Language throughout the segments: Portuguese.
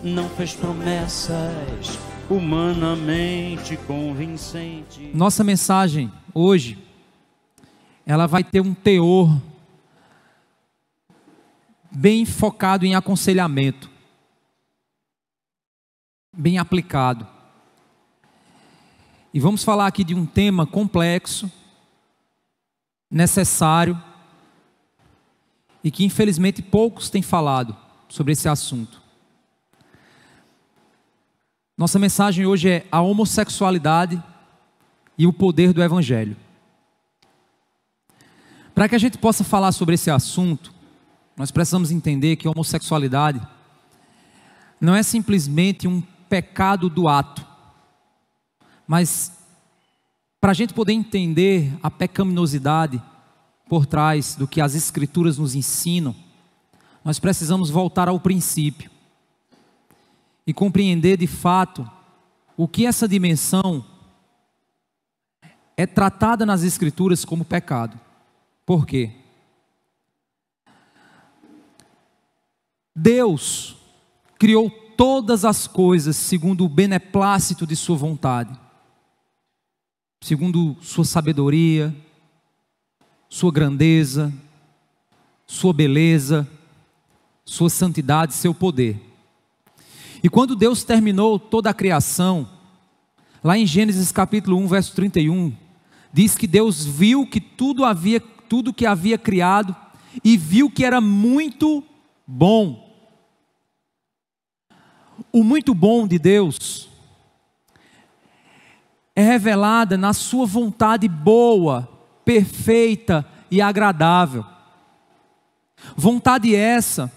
não fez promessas humanamente convincentes. Nossa mensagem hoje, ela vai ter um teor bem focado em aconselhamento, bem aplicado. E vamos falar aqui de um tema complexo, necessário, e que infelizmente poucos têm falado sobre esse assunto. Nossa mensagem hoje é a homossexualidade e o poder do Evangelho. Para que a gente possa falar sobre esse assunto, nós precisamos entender que a homossexualidade não é simplesmente um pecado do ato, mas para a gente poder entender a pecaminosidade por trás do que as Escrituras nos ensinam, nós precisamos voltar ao princípio e compreender de fato o que essa dimensão é tratada nas Escrituras como pecado. Por quê? Deus criou todas as coisas segundo o beneplácito de sua vontade, segundo sua sabedoria, sua grandeza, sua beleza, sua santidade, seu poder. E quando Deus terminou toda a criação, lá em Gênesis capítulo 1, verso 31, diz que Deus viu que tudo que havia criado e viu que era muito bom. O muito bom de Deus é revelada na sua vontade boa, perfeita e agradável. Vontade essa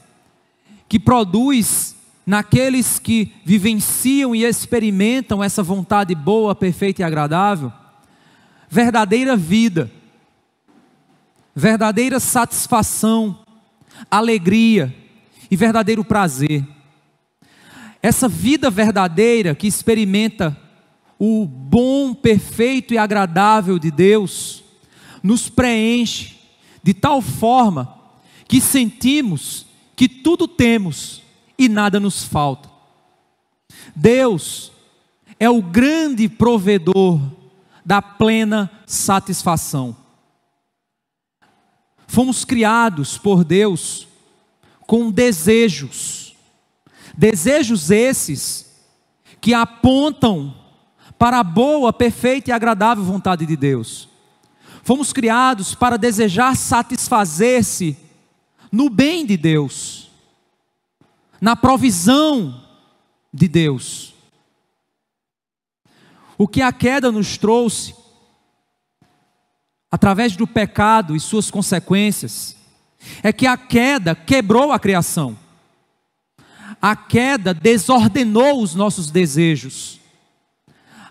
que produz naqueles que vivenciam e experimentam essa vontade boa, perfeita e agradável, verdadeira vida, verdadeira satisfação, alegria e verdadeiro prazer. Essa vida verdadeira que experimenta o bom, perfeito e agradável de Deus, nos preenche de tal forma que sentimos que tudo temos e nada nos falta. Deus é o grande provedor da plena satisfação. Fomos criados por Deus com desejos esses que apontam para a boa, perfeita e agradável vontade de Deus. Fomos criados para desejar satisfazer-se no bem de Deus, na provisão de Deus. O que a queda nos trouxe, através do pecado e suas consequências, é que a queda quebrou a criação. A queda desordenou os nossos desejos.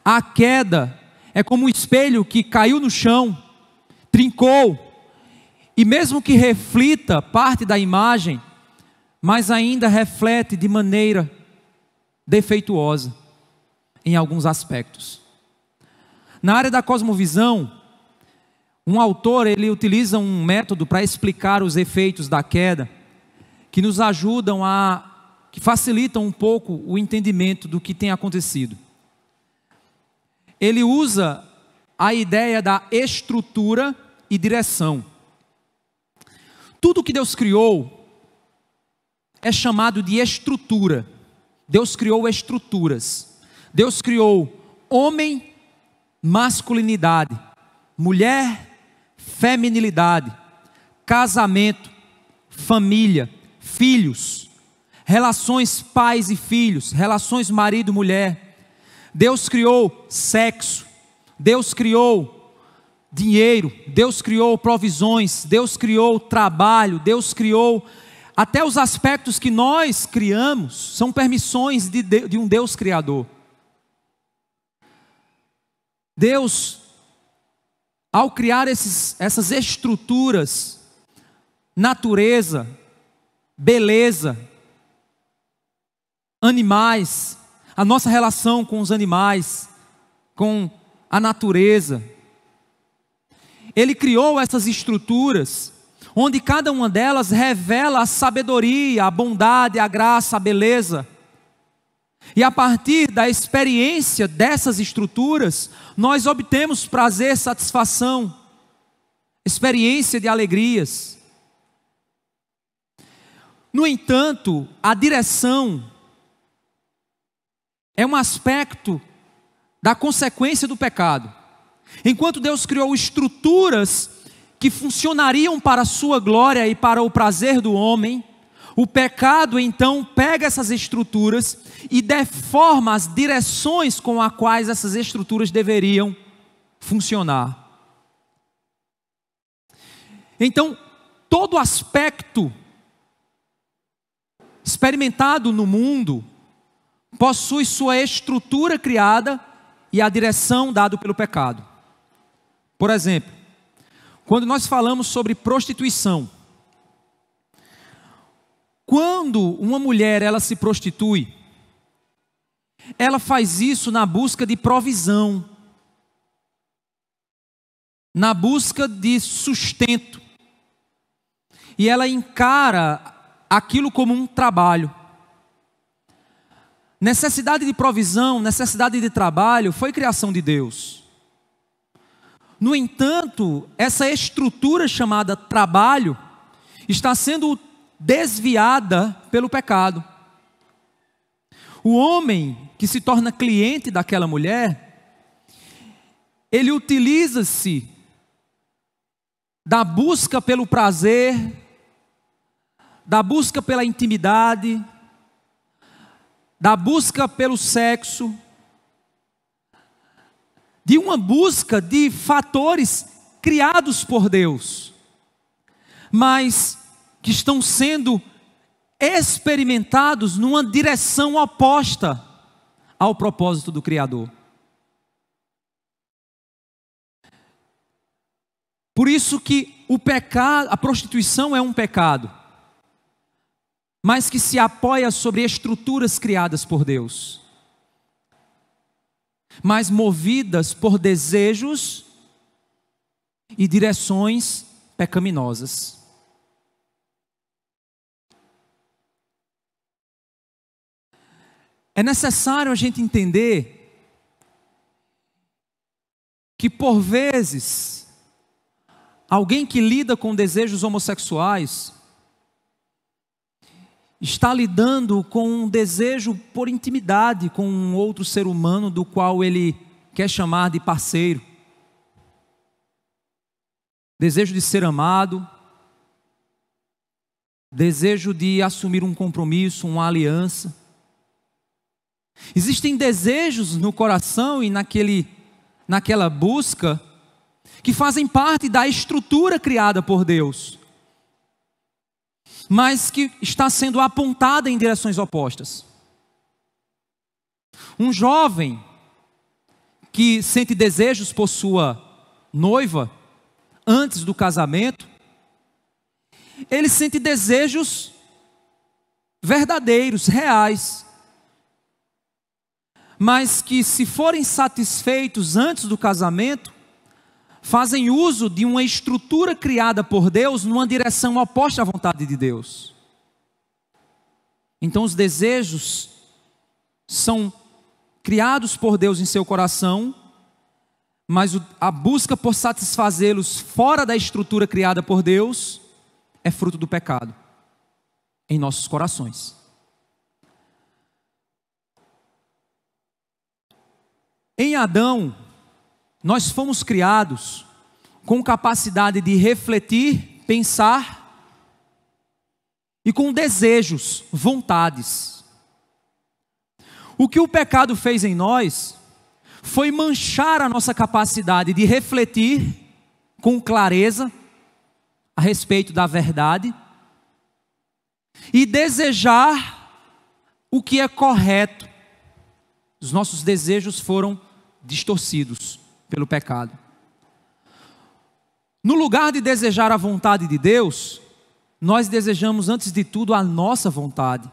A queda é como um espelho que caiu no chão, trincou, e mesmo que reflita parte da imagem, mas ainda reflete de maneira defeituosa em alguns aspectos. Na área da cosmovisão, um autor ele utiliza um método para explicar os efeitos da queda, que nos ajudam que facilitam um pouco o entendimento do que tem acontecido. Ele usa a ideia da estrutura e direção. Tudo que Deus criou é chamado de estrutura. Deus criou estruturas. Deus criou homem, masculinidade, mulher, feminilidade, casamento, família, filhos, relações pais e filhos, relações marido-mulher. Deus criou sexo, Deus criou dinheiro, Deus criou provisões, Deus criou trabalho, Deus criou até os aspectos que nós criamos, são permissões de um Deus criador. Deus, ao criar essas estruturas, natureza, beleza, animais, a nossa relação com os animais, com a natureza, Ele criou essas estruturas, onde cada uma delas revela a sabedoria, a bondade, a graça, a beleza E a partir da experiência dessas estruturas, nós obtemos prazer, satisfação, experiência de alegrias. No entanto, a direção é um aspecto da consequência do pecado. Enquanto Deus criou estruturas que funcionariam para a sua glória e para o prazer do homem, o pecado então pega essas estruturas e deforma as direções com as quais essas estruturas deveriam funcionar. Então, todo aspecto experimentado no mundo possui sua estrutura criada e a direção dada pelo pecado. Por exemplo, quando nós falamos sobre prostituição, quando uma mulher ela se prostitui, ela faz isso na busca de provisão, na busca de sustento, e ela encara aquilo como um trabalho. Necessidade de provisão, necessidade de trabalho foi criação de Deus. No entanto, essa estrutura chamada trabalho está sendo desviada pelo pecado. O homem que se torna cliente daquela mulher, ele utiliza-se da busca pelo prazer, da busca pela intimidade, da busca pelo sexo, de uma busca de fatores criados por Deus, mas que estão sendo experimentados numa direção oposta ao propósito do Criador. Por isso que o pecado, a prostituição é um pecado, mas que se apoia sobre estruturas criadas por Deus, mas movidas por desejos e direções pecaminosas. É necessário a gente entender que por vezes alguém que lida com desejos homossexuais está lidando com um desejo por intimidade com um outro ser humano do qual ele quer chamar de parceiro. Desejo de ser amado, desejo de assumir um compromisso, uma aliança. Existem desejos no coração e naquela busca que fazem parte da estrutura criada por Deus, mas que está sendo apontada em direções opostas. Um jovem que sente desejos por sua noiva antes do casamento, ele sente desejos verdadeiros, reais, mas que, se forem satisfeitos antes do casamento, fazem uso de uma estrutura criada por Deus numa direção oposta à vontade de Deus. Então os desejos são criados por Deus em seu coração, mas a busca por satisfazê-los fora da estrutura criada por Deus é fruto do pecado em nossos corações. Em Adão, nós fomos criados com capacidade de refletir, pensar e com desejos, vontades. O que o pecado fez em nós foi manchar a nossa capacidade de refletir com clareza a respeito da verdade e desejar o que é correto. Os nossos desejos foram distorcidos pelo pecado. No lugar de desejar a vontade de Deus, nós desejamos antes de tudo a nossa vontade.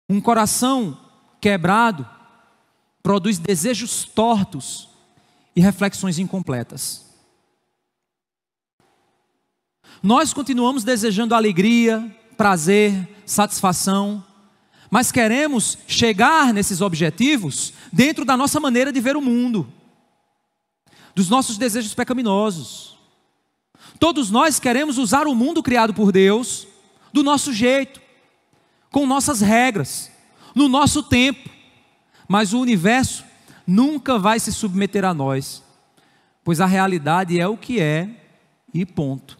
Um coração quebrado produz desejos tortos e reflexões incompletas. Nós continuamos desejando alegria, prazer, satisfação, mas queremos chegar nesses objetivos dentro da nossa maneira de ver o mundo, dos nossos desejos pecaminosos. Todos nós queremos usar o mundo criado por Deus do nosso jeito, com nossas regras, no nosso tempo, mas o universo nunca vai se submeter a nós, pois a realidade é o que é e ponto.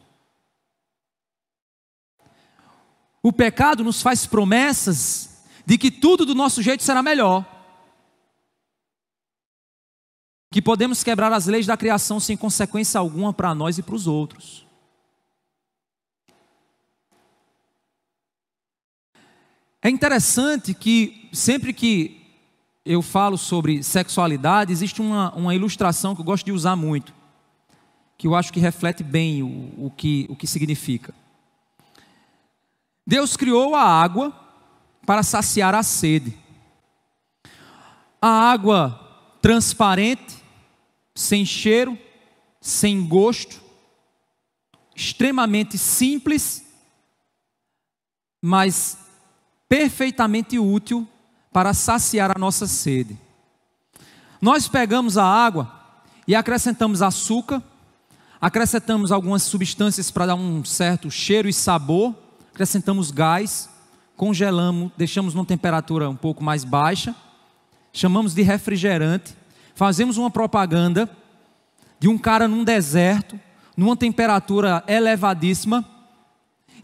O pecado nos faz promessas de que tudo do nosso jeito será melhor, que podemos quebrar as leis da criação sem consequência alguma para nós e para os outros. É interessante que sempre que eu falo sobre sexualidade, existe uma ilustração que eu gosto de usar muito, que eu acho que reflete bem o que significa. Deus criou a água para saciar a sede. A água transparente, sem cheiro, sem gosto, extremamente simples, mas perfeitamente útil para saciar a nossa sede. Nós pegamos a água e acrescentamos açúcar, acrescentamos algumas substâncias para dar um certo cheiro e sabor, acrescentamos gás, congelamos, deixamos numa temperatura um pouco mais baixa, chamamos de refrigerante, fazemos uma propaganda de um cara num deserto, numa temperatura elevadíssima,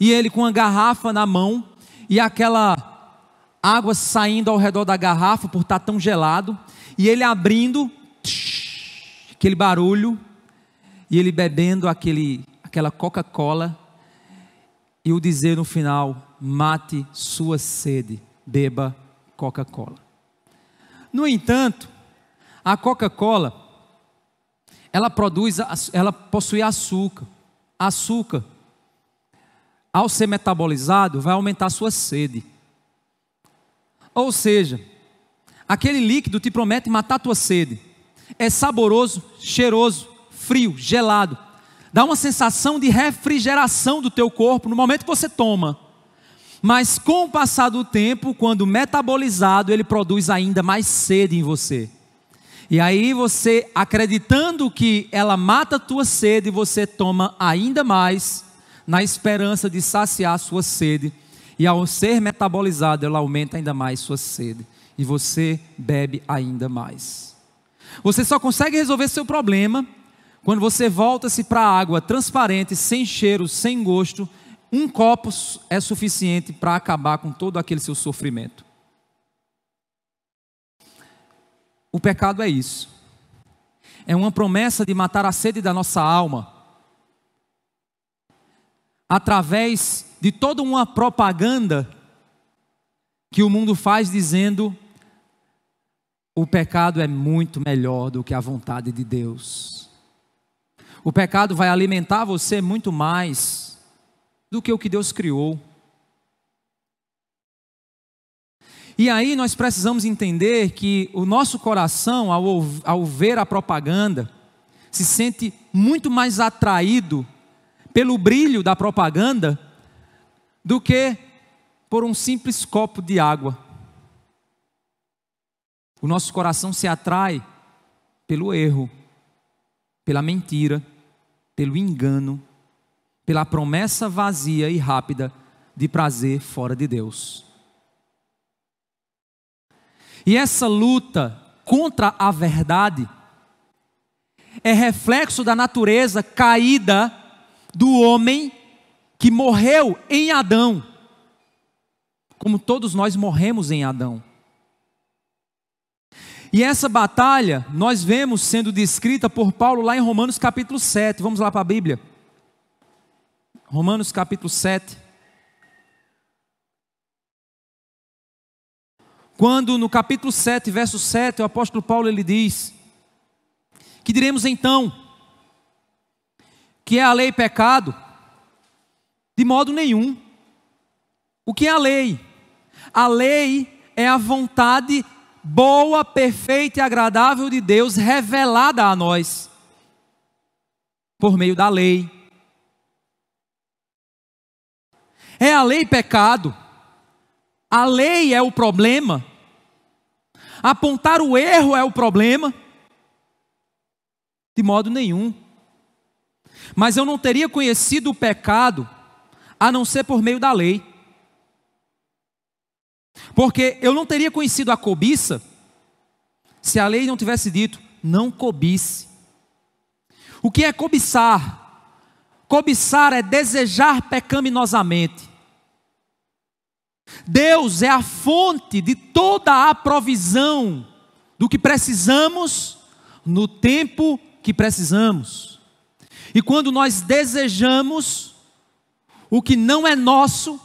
e ele com uma garrafa na mão, e aquela água saindo ao redor da garrafa por estar tão gelado, e ele abrindo, aquele barulho, e ele bebendo aquela Coca-Cola, e o dizer no final: mate sua sede, beba Coca-Cola. No entanto, a Coca-Cola, ela possui açúcar. Açúcar, ao ser metabolizado, vai aumentar a sua sede. Ou seja, aquele líquido te promete matar a tua sede. É saboroso, cheiroso, frio, gelado. Dá uma sensação de refrigeração do teu corpo no momento que você toma. Mas com o passar do tempo, quando metabolizado, ele produz ainda mais sede em você. E aí você, acreditando que ela mata a tua sede, você toma ainda mais, na esperança de saciar a sua sede. E ao ser metabolizado, ela aumenta ainda mais sua sede. E você bebe ainda mais. Você só consegue resolver seu problema quando você volta-se para a água transparente, sem cheiro, sem gosto. Um copo é suficiente para acabar com todo aquele seu sofrimento. O pecado é isso. É uma promessa de matar a sede da nossa alma, através de toda uma propaganda que o mundo faz dizendo: o pecado é muito melhor do que a vontade de Deus. O pecado vai alimentar você muito mais do que o que Deus criou. E aí nós precisamos entender que o nosso coração, ao ver a propaganda, se sente muito mais atraído pelo brilho da propaganda do que por um simples copo de água. O nosso coração se atrai pelo erro, pela mentira, pelo engano, pela promessa vazia e rápida de prazer fora de Deus. E essa luta contra a verdade é reflexo da natureza caída do homem que morreu em Adão, como todos nós morremos em Adão. E essa batalha nós vemos sendo descrita por Paulo lá em Romanos capítulo 7. Vamos lá para a Bíblia. Romanos capítulo 7. Quando no capítulo 7, verso 7, o apóstolo Paulo ele diz: que diremos então? Que é a lei pecado? De modo nenhum. O que é a lei? A lei é a vontade boa, perfeita e agradável de Deus revelada a nós por meio da lei. É a lei pecado? A lei é o problema? Apontar o erro é o problema? De modo nenhum. Mas eu não teria conhecido o pecado a não ser por meio da lei. Porque eu não teria conhecido a cobiça se a lei não tivesse dito, não cobice. O que é cobiçar? Cobiçar é desejar pecaminosamente. Deus é a fonte de toda a provisão do que precisamos no tempo que precisamos. E quando nós desejamos o que não é nosso,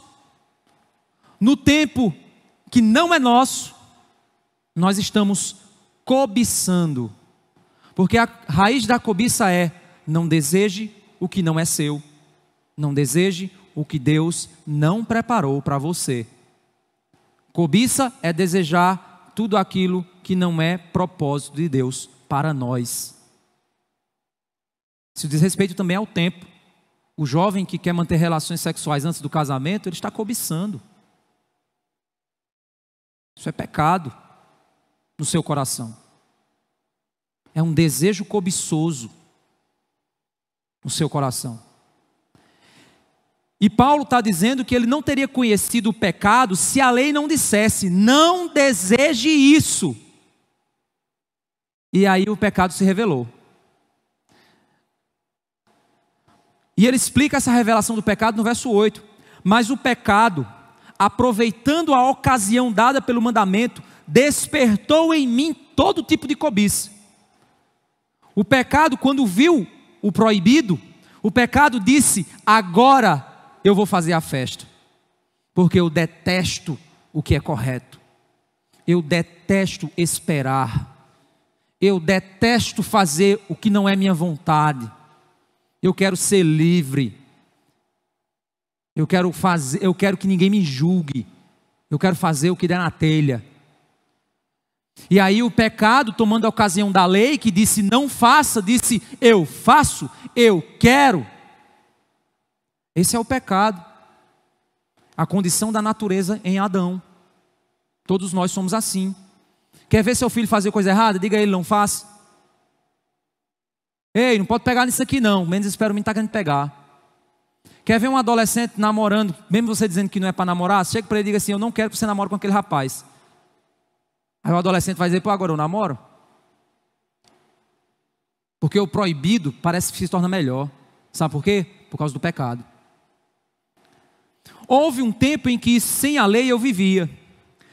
no tempo que não é nosso, nós estamos cobiçando. Porque a raiz da cobiça é: não deseje o que não é seu. Não deseje o que Deus não preparou para você. Cobiça é desejar tudo aquilo que não é propósito de Deus para nós. Isso diz respeito também ao tempo. O jovem que quer manter relações sexuais antes do casamento, ele está cobiçando. Isso é pecado no seu coração. É um desejo cobiçoso no seu coração. E Paulo está dizendo que ele não teria conhecido o pecado se a lei não dissesse, não deseje isso. E aí o pecado se revelou. E ele explica essa revelação do pecado no verso 8. Mas o pecado, aproveitando a ocasião dada pelo mandamento, despertou em mim todo tipo de cobiça. O pecado, quando viu o proibido, o pecado disse, agora eu vou fazer a festa, porque eu detesto o que é correto, eu detesto esperar, eu detesto fazer o que não é minha vontade, eu quero ser livre, eu quero que ninguém me julgue, eu quero fazer o que der na telha. E aí o pecado, tomando a ocasião da lei, que disse não faça, disse eu faço, eu quero. Esse é o pecado, a condição da natureza em Adão. Todos nós somos assim. Quer ver seu filho fazer coisa errada? Diga a ele, não faça. Ei, não pode pegar nisso aqui não, menos espero mim estar querendo pegar. Quer ver um adolescente namorando, mesmo você dizendo que não é para namorar, chega para ele e diga assim, eu não quero que você namore com aquele rapaz. Aí o adolescente vai dizer, pô, agora eu namoro? Porque o proibido parece que se torna melhor. Sabe por quê? Por causa do pecado. Houve um tempo em que sem a lei eu vivia,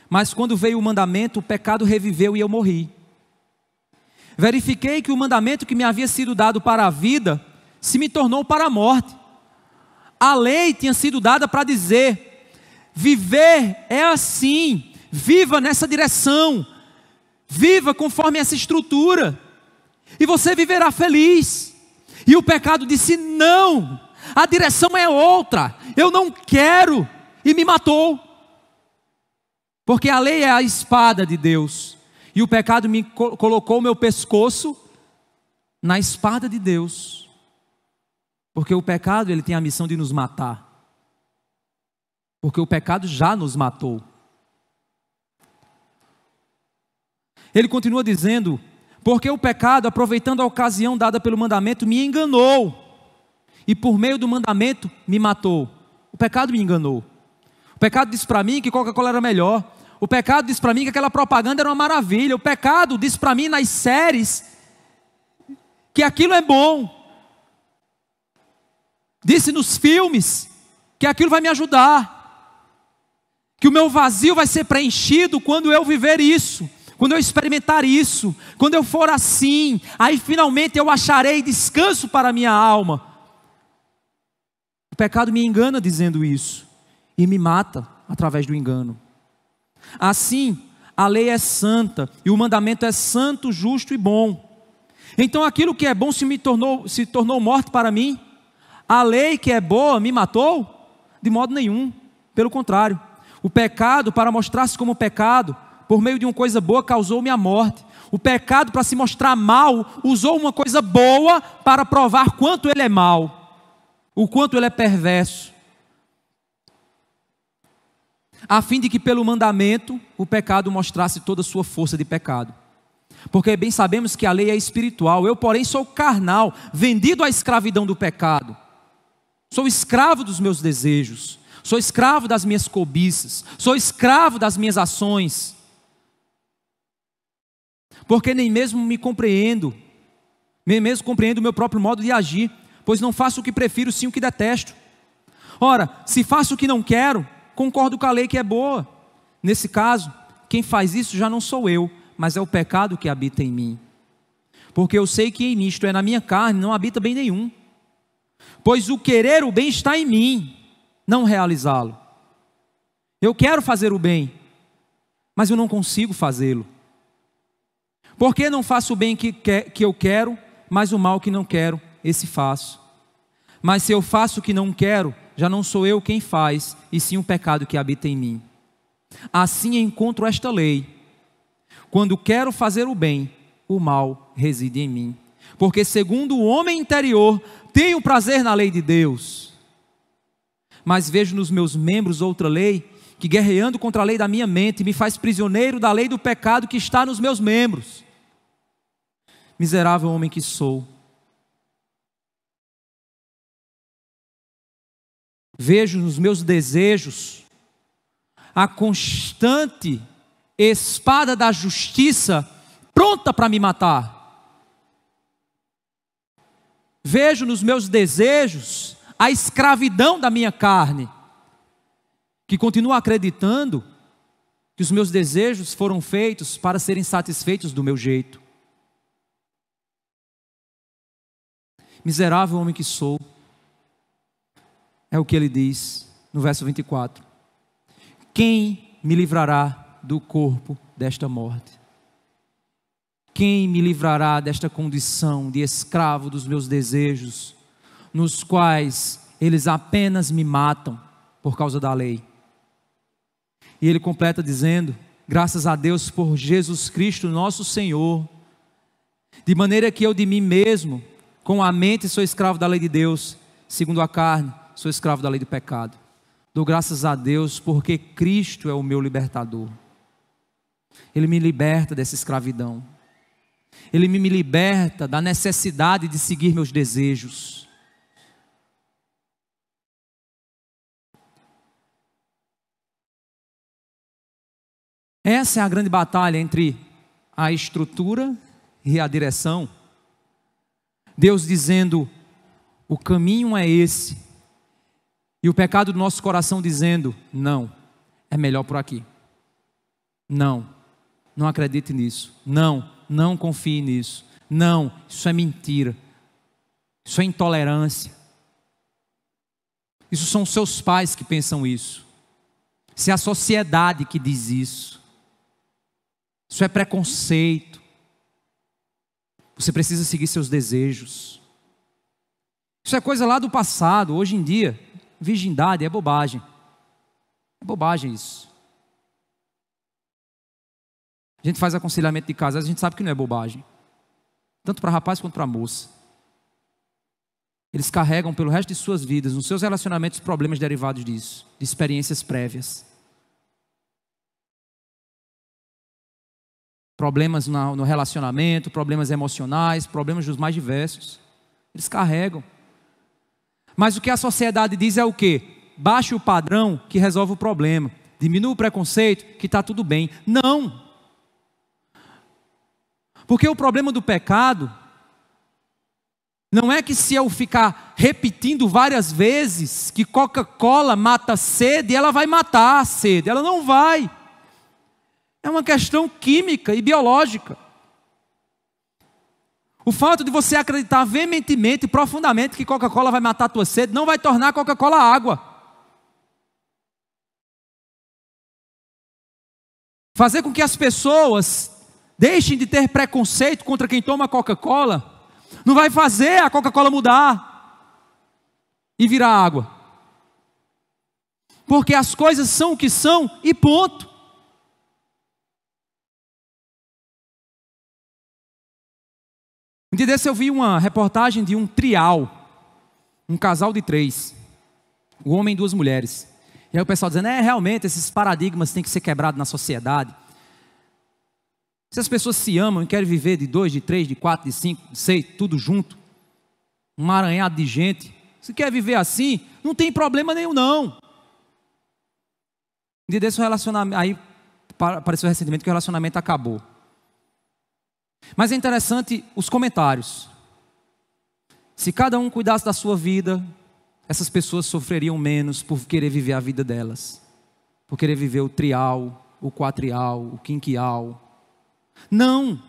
mas quando veio o mandamento, o pecado reviveu e eu morri. Verifiquei que o mandamento que me havia sido dado para a vida, se me tornou para a morte. A lei tinha sido dada para dizer, viver é assim, viva nessa direção, viva conforme essa estrutura, e você viverá feliz. E o pecado disse, não, a direção é outra, eu não quero, e me matou. Porque a lei é a espada de Deus, e o pecado me colocou o meu pescoço na espada de Deus. Porque o pecado, ele tem a missão de nos matar. Porque o pecado já nos matou. Ele continua dizendo, porque o pecado, aproveitando a ocasião dada pelo mandamento, me enganou. E por meio do mandamento, me matou. O pecado me enganou. O pecado disse para mim que Coca-Cola era melhor. O pecado disse para mim que aquela propaganda era uma maravilha. O pecado disse para mim nas séries que aquilo é bom. Disse nos filmes que aquilo vai me ajudar. Que o meu vazio vai ser preenchido quando eu viver isso. Quando eu experimentar isso. Quando eu for assim. Aí finalmente eu acharei descanso para a minha alma. O pecado me engana dizendo isso. E me mata através do engano. Assim, a lei é santa. E o mandamento é santo, justo e bom. Então aquilo que é bom se tornou morte para mim. A lei que é boa me matou? De modo nenhum, pelo contrário. O pecado, para mostrar-se como pecado, por meio de uma coisa boa, causou-me a morte. O pecado, para se mostrar mal, usou uma coisa boa para provar quanto ele é mal, o quanto ele é perverso. a fim de que pelo mandamento o pecado mostrasse toda a sua força de pecado. Porque bem sabemos que a lei é espiritual, eu porém sou carnal, vendido à escravidão do pecado. Sou escravo dos meus desejos, sou escravo das minhas cobiças, sou escravo das minhas ações. Porque nem mesmo me compreendo, nem mesmo compreendo o meu próprio modo de agir, pois não faço o que prefiro, sim o que detesto. Ora, se faço o que não quero, concordo com a lei que é boa. Nesse caso, quem faz isso já não sou eu, mas é o pecado que habita em mim. Porque eu sei que em mim, isto é, na minha carne, não habita bem nenhum. Pois o querer o bem está em mim, não realizá-lo. Eu quero fazer o bem, mas eu não consigo fazê-lo. Porque não faço o bem que eu quero, mas o mal que não quero, esse faço. Mas se eu faço o que não quero, já não sou eu quem faz, e sim o pecado que habita em mim. Assim encontro esta lei: quando quero fazer o bem, o mal reside em mim. Porque segundo o homem interior, tenho prazer na lei de Deus. Mas vejo nos meus membros outra lei, que guerreando contra a lei da minha mente, me faz prisioneiro da lei do pecado que está nos meus membros. Miserável homem que sou. Vejo nos meus desejos a constante espada da justiça pronta para me matar. Vejo nos meus desejos a escravidão da minha carne, que continua acreditando que os meus desejos foram feitos para serem satisfeitos do meu jeito. Miserável homem que sou. É o que ele diz no verso 24. Quem me livrará do corpo desta morte? Quem me livrará desta condição de escravo dos meus desejos, nos quais eles apenas me matam por causa da lei? E ele completa dizendo: graças a Deus por Jesus Cristo nosso Senhor, de maneira que eu de mim mesmo, com a mente sou escravo da lei de Deus, segundo a carne, sou escravo da lei do pecado. Dou graças a Deus porque Cristo é o meu libertador. Ele me liberta dessa escravidão. Ele me liberta da necessidade de seguir meus desejos. Essa é a grande batalha entre a estrutura e a direção. Deus dizendo: o caminho é esse. E o pecado do nosso coração dizendo: não, é melhor por aqui. Não, não acredite nisso. Não, não confie nisso. Não, isso é mentira. Isso é intolerância. Isso são os seus pais que pensam isso. Isso é a sociedade que diz isso. Isso é preconceito. Você precisa seguir seus desejos. Isso é coisa lá do passado. Hoje em dia, virgindade é bobagem. É bobagem isso. A gente faz aconselhamento de casais, a gente sabe que não é bobagem. Tanto para rapaz quanto para moça. Eles carregam pelo resto de suas vidas, nos seus relacionamentos, problemas derivados disso, de experiências prévias. Problemas no relacionamento, problemas emocionais, problemas dos mais diversos. Eles carregam. Mas o que a sociedade diz é o quê? Baixe o padrão que resolve o problema. Diminua o preconceito que está tudo bem. Não. Porque o problema do pecado não é que se eu ficar repetindo várias vezes que Coca-Cola mata a sede, ela vai matar a sede. Ela não vai. É uma questão química e biológica. O fato de você acreditar veementemente e profundamente que Coca-Cola vai matar a tua sede não vai tornar a Coca-Cola água. Fazer com que as pessoas deixem de ter preconceito contra quem toma Coca-Cola não vai fazer a Coca-Cola mudar e virar água. Porque as coisas são o que são e ponto. Um dia desse eu vi uma reportagem de um trial, um casal de 3, um homem e 2 mulheres. E aí o pessoal dizendo, realmente esses paradigmas têm que ser quebrados na sociedade. Se as pessoas se amam e querem viver de 2, de 3, de 4, de 5, de 6, tudo junto, um emaranhado de gente, se quer viver assim, não tem problema nenhum não. Um dia desse relacionamento, aí apareceu recentemente que o relacionamento acabou. Mas é interessante os comentários. Se cada um cuidasse da sua vida, essas pessoas sofreriam menos por querer viver a vida delas, por querer viver o trial, o quatrial, o quinquial. Não,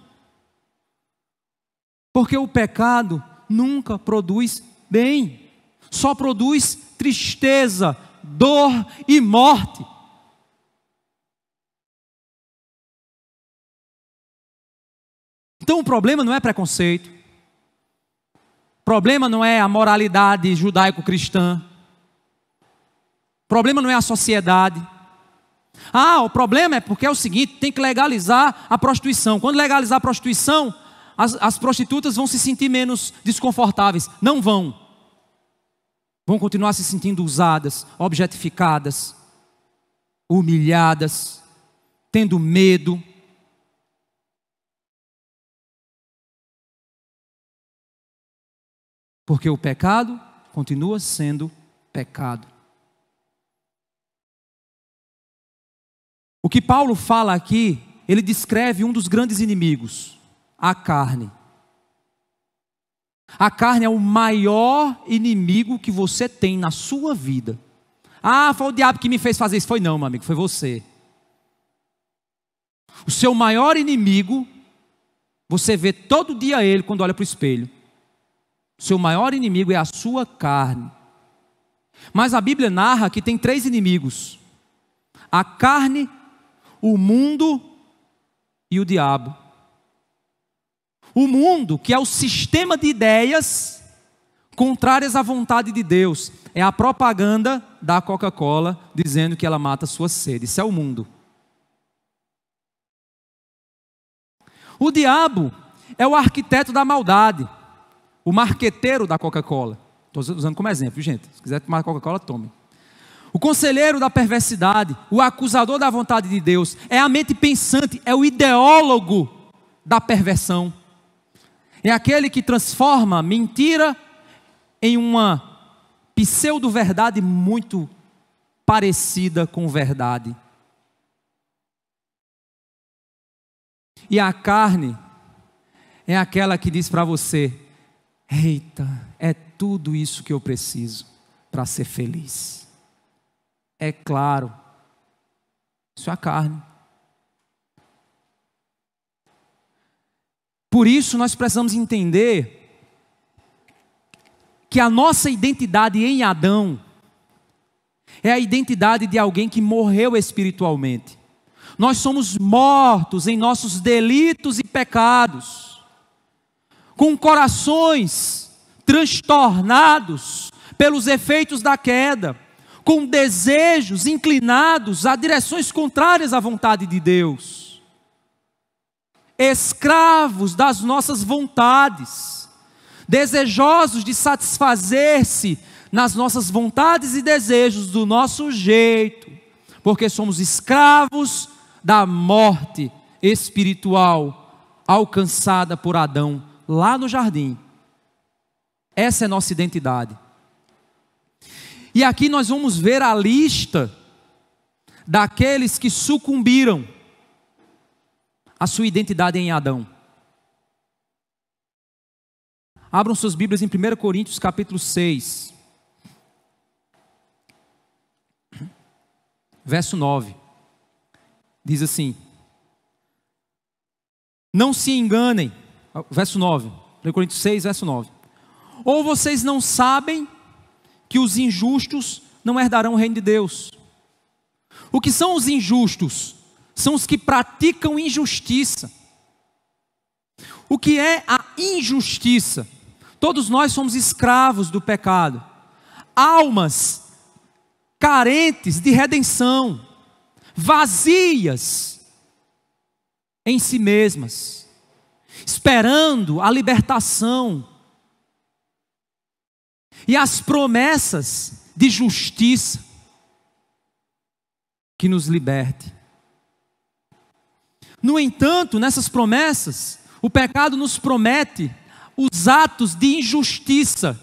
porque o pecado nunca produz bem, só produz tristeza, dor e morte. Então o problema não é preconceito, o problema não é a moralidade judaico-cristã, o problema não é a sociedade. O problema é porque é o seguinte, tem que legalizar a prostituição. Quando legalizar a prostituição, as prostitutas vão se sentir menos desconfortáveis. Não vão. Vão continuar se sentindo usadas, objetificadas, humilhadas, tendo medo. Porque o pecado continua sendo pecado. O que Paulo fala aqui, ele descreve um dos grandes inimigos, a carne. A carne é o maior inimigo que você tem na sua vida. Foi o diabo que me fez fazer isso. Foi não, meu amigo, foi você. O seu maior inimigo, você vê todo dia ele quando olha para o espelho. O seu maior inimigo é a sua carne. Mas a Bíblia narra que tem 3 inimigos: a carne, o mundo e o diabo. O mundo, que é o sistema de ideias contrárias à vontade de Deus, é a propaganda da Coca-Cola dizendo que ela mata a sua sede. Isso é o mundo. O diabo é o arquiteto da maldade, o marqueteiro da Coca-Cola. Estou usando como exemplo, gente. Se quiser tomar Coca-Cola, tome. O conselheiro da perversidade, o acusador da vontade de Deus, é a mente pensante, é o ideólogo da perversão. É aquele que transforma mentira em uma pseudo-verdade muito parecida com verdade. E a carne é aquela que diz para você: eita, é tudo isso que eu preciso para ser feliz. É claro, isso é a carne. Por isso nós precisamos entender que a nossa identidade em Adão é a identidade de alguém que morreu espiritualmente. Nós somos mortos em nossos delitos e pecados, com corações transtornados pelos efeitos da queda, com desejos inclinados a direções contrárias à vontade de Deus, escravos das nossas vontades, desejosos de satisfazer-se nas nossas vontades e desejos do nosso jeito, porque somos escravos da morte espiritual alcançada por Adão lá no jardim. Essa é nossa identidade. E aqui nós vamos ver a lista daqueles que sucumbiram à sua identidade em Adão. Abram suas Bíblias em 1 Coríntios capítulo 6, verso 9. Diz assim: não se enganem, verso 9, 1 Coríntios 6, verso 9. Ou vocês não sabem que os injustos não herdarão o reino de Deus? O que são os injustos? São os que praticam injustiça. O que é a injustiça? Todos nós somos escravos do pecado, almas carentes de redenção, vazias em si mesmas, esperando a libertação e as promessas de justiça. que nos liberte. No entanto, nessas promessas, o pecado nos promete os atos de injustiça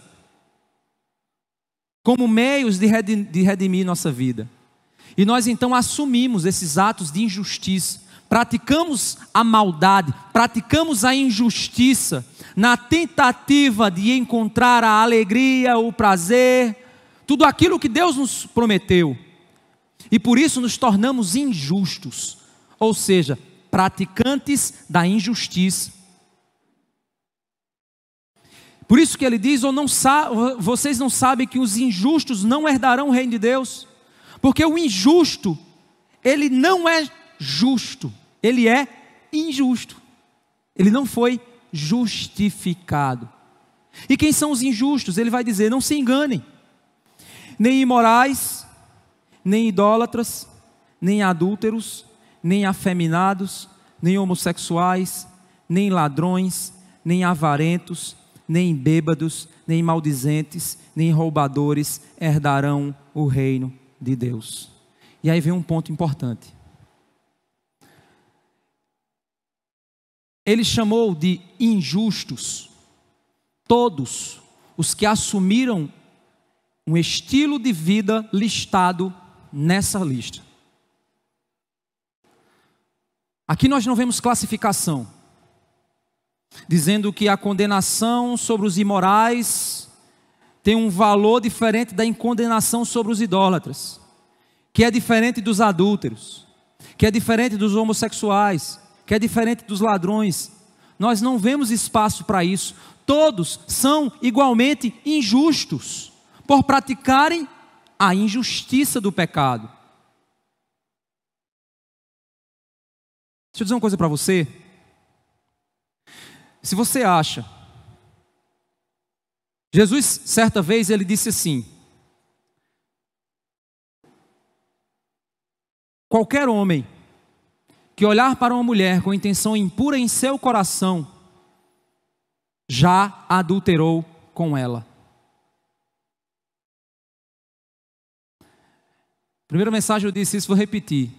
como meios de redimir nossa vida. E nós então assumimos esses atos de injustiça, praticamos a maldade, praticamos a injustiça, na tentativa de encontrar a alegria, o prazer, tudo aquilo que Deus nos prometeu. E por isso nos tornamos injustos, ou seja, praticantes da injustiça. Por isso que ele diz, vocês não sabem que os injustos não herdarão o reino de Deus? Porque o injusto, ele não é justo, ele é injusto. Ele não foi justificado. E quem são os injustos? Ele vai dizer, não se enganem. Nem imorais, nem idólatras, nem adúlteros, nem afeminados, nem homossexuais, nem ladrões, nem avarentos, nem bêbados, nem maldizentes, nem roubadores herdarão o reino de Deus. E aí vem um ponto importante. Ele chamou de injustos todos os que assumiram um estilo de vida listado nessa lista. Aqui nós não vemos classificação, dizendo que a condenação sobre os imorais tem um valor diferente da condenação sobre os idólatras, que é diferente dos adúlteros, que é diferente dos homossexuais, que é diferente dos ladrões. Nós não vemos espaço para isso. Todos são igualmente injustos, por praticarem a injustiça do pecado. Deixa eu dizer uma coisa para você. Se você acha, Jesus certa vez ele disse assim: qualquer homem que olhar para uma mulher com intenção impura em seu coração, já adulterou com ela. Primeira mensagem eu disse isso, vou repetir.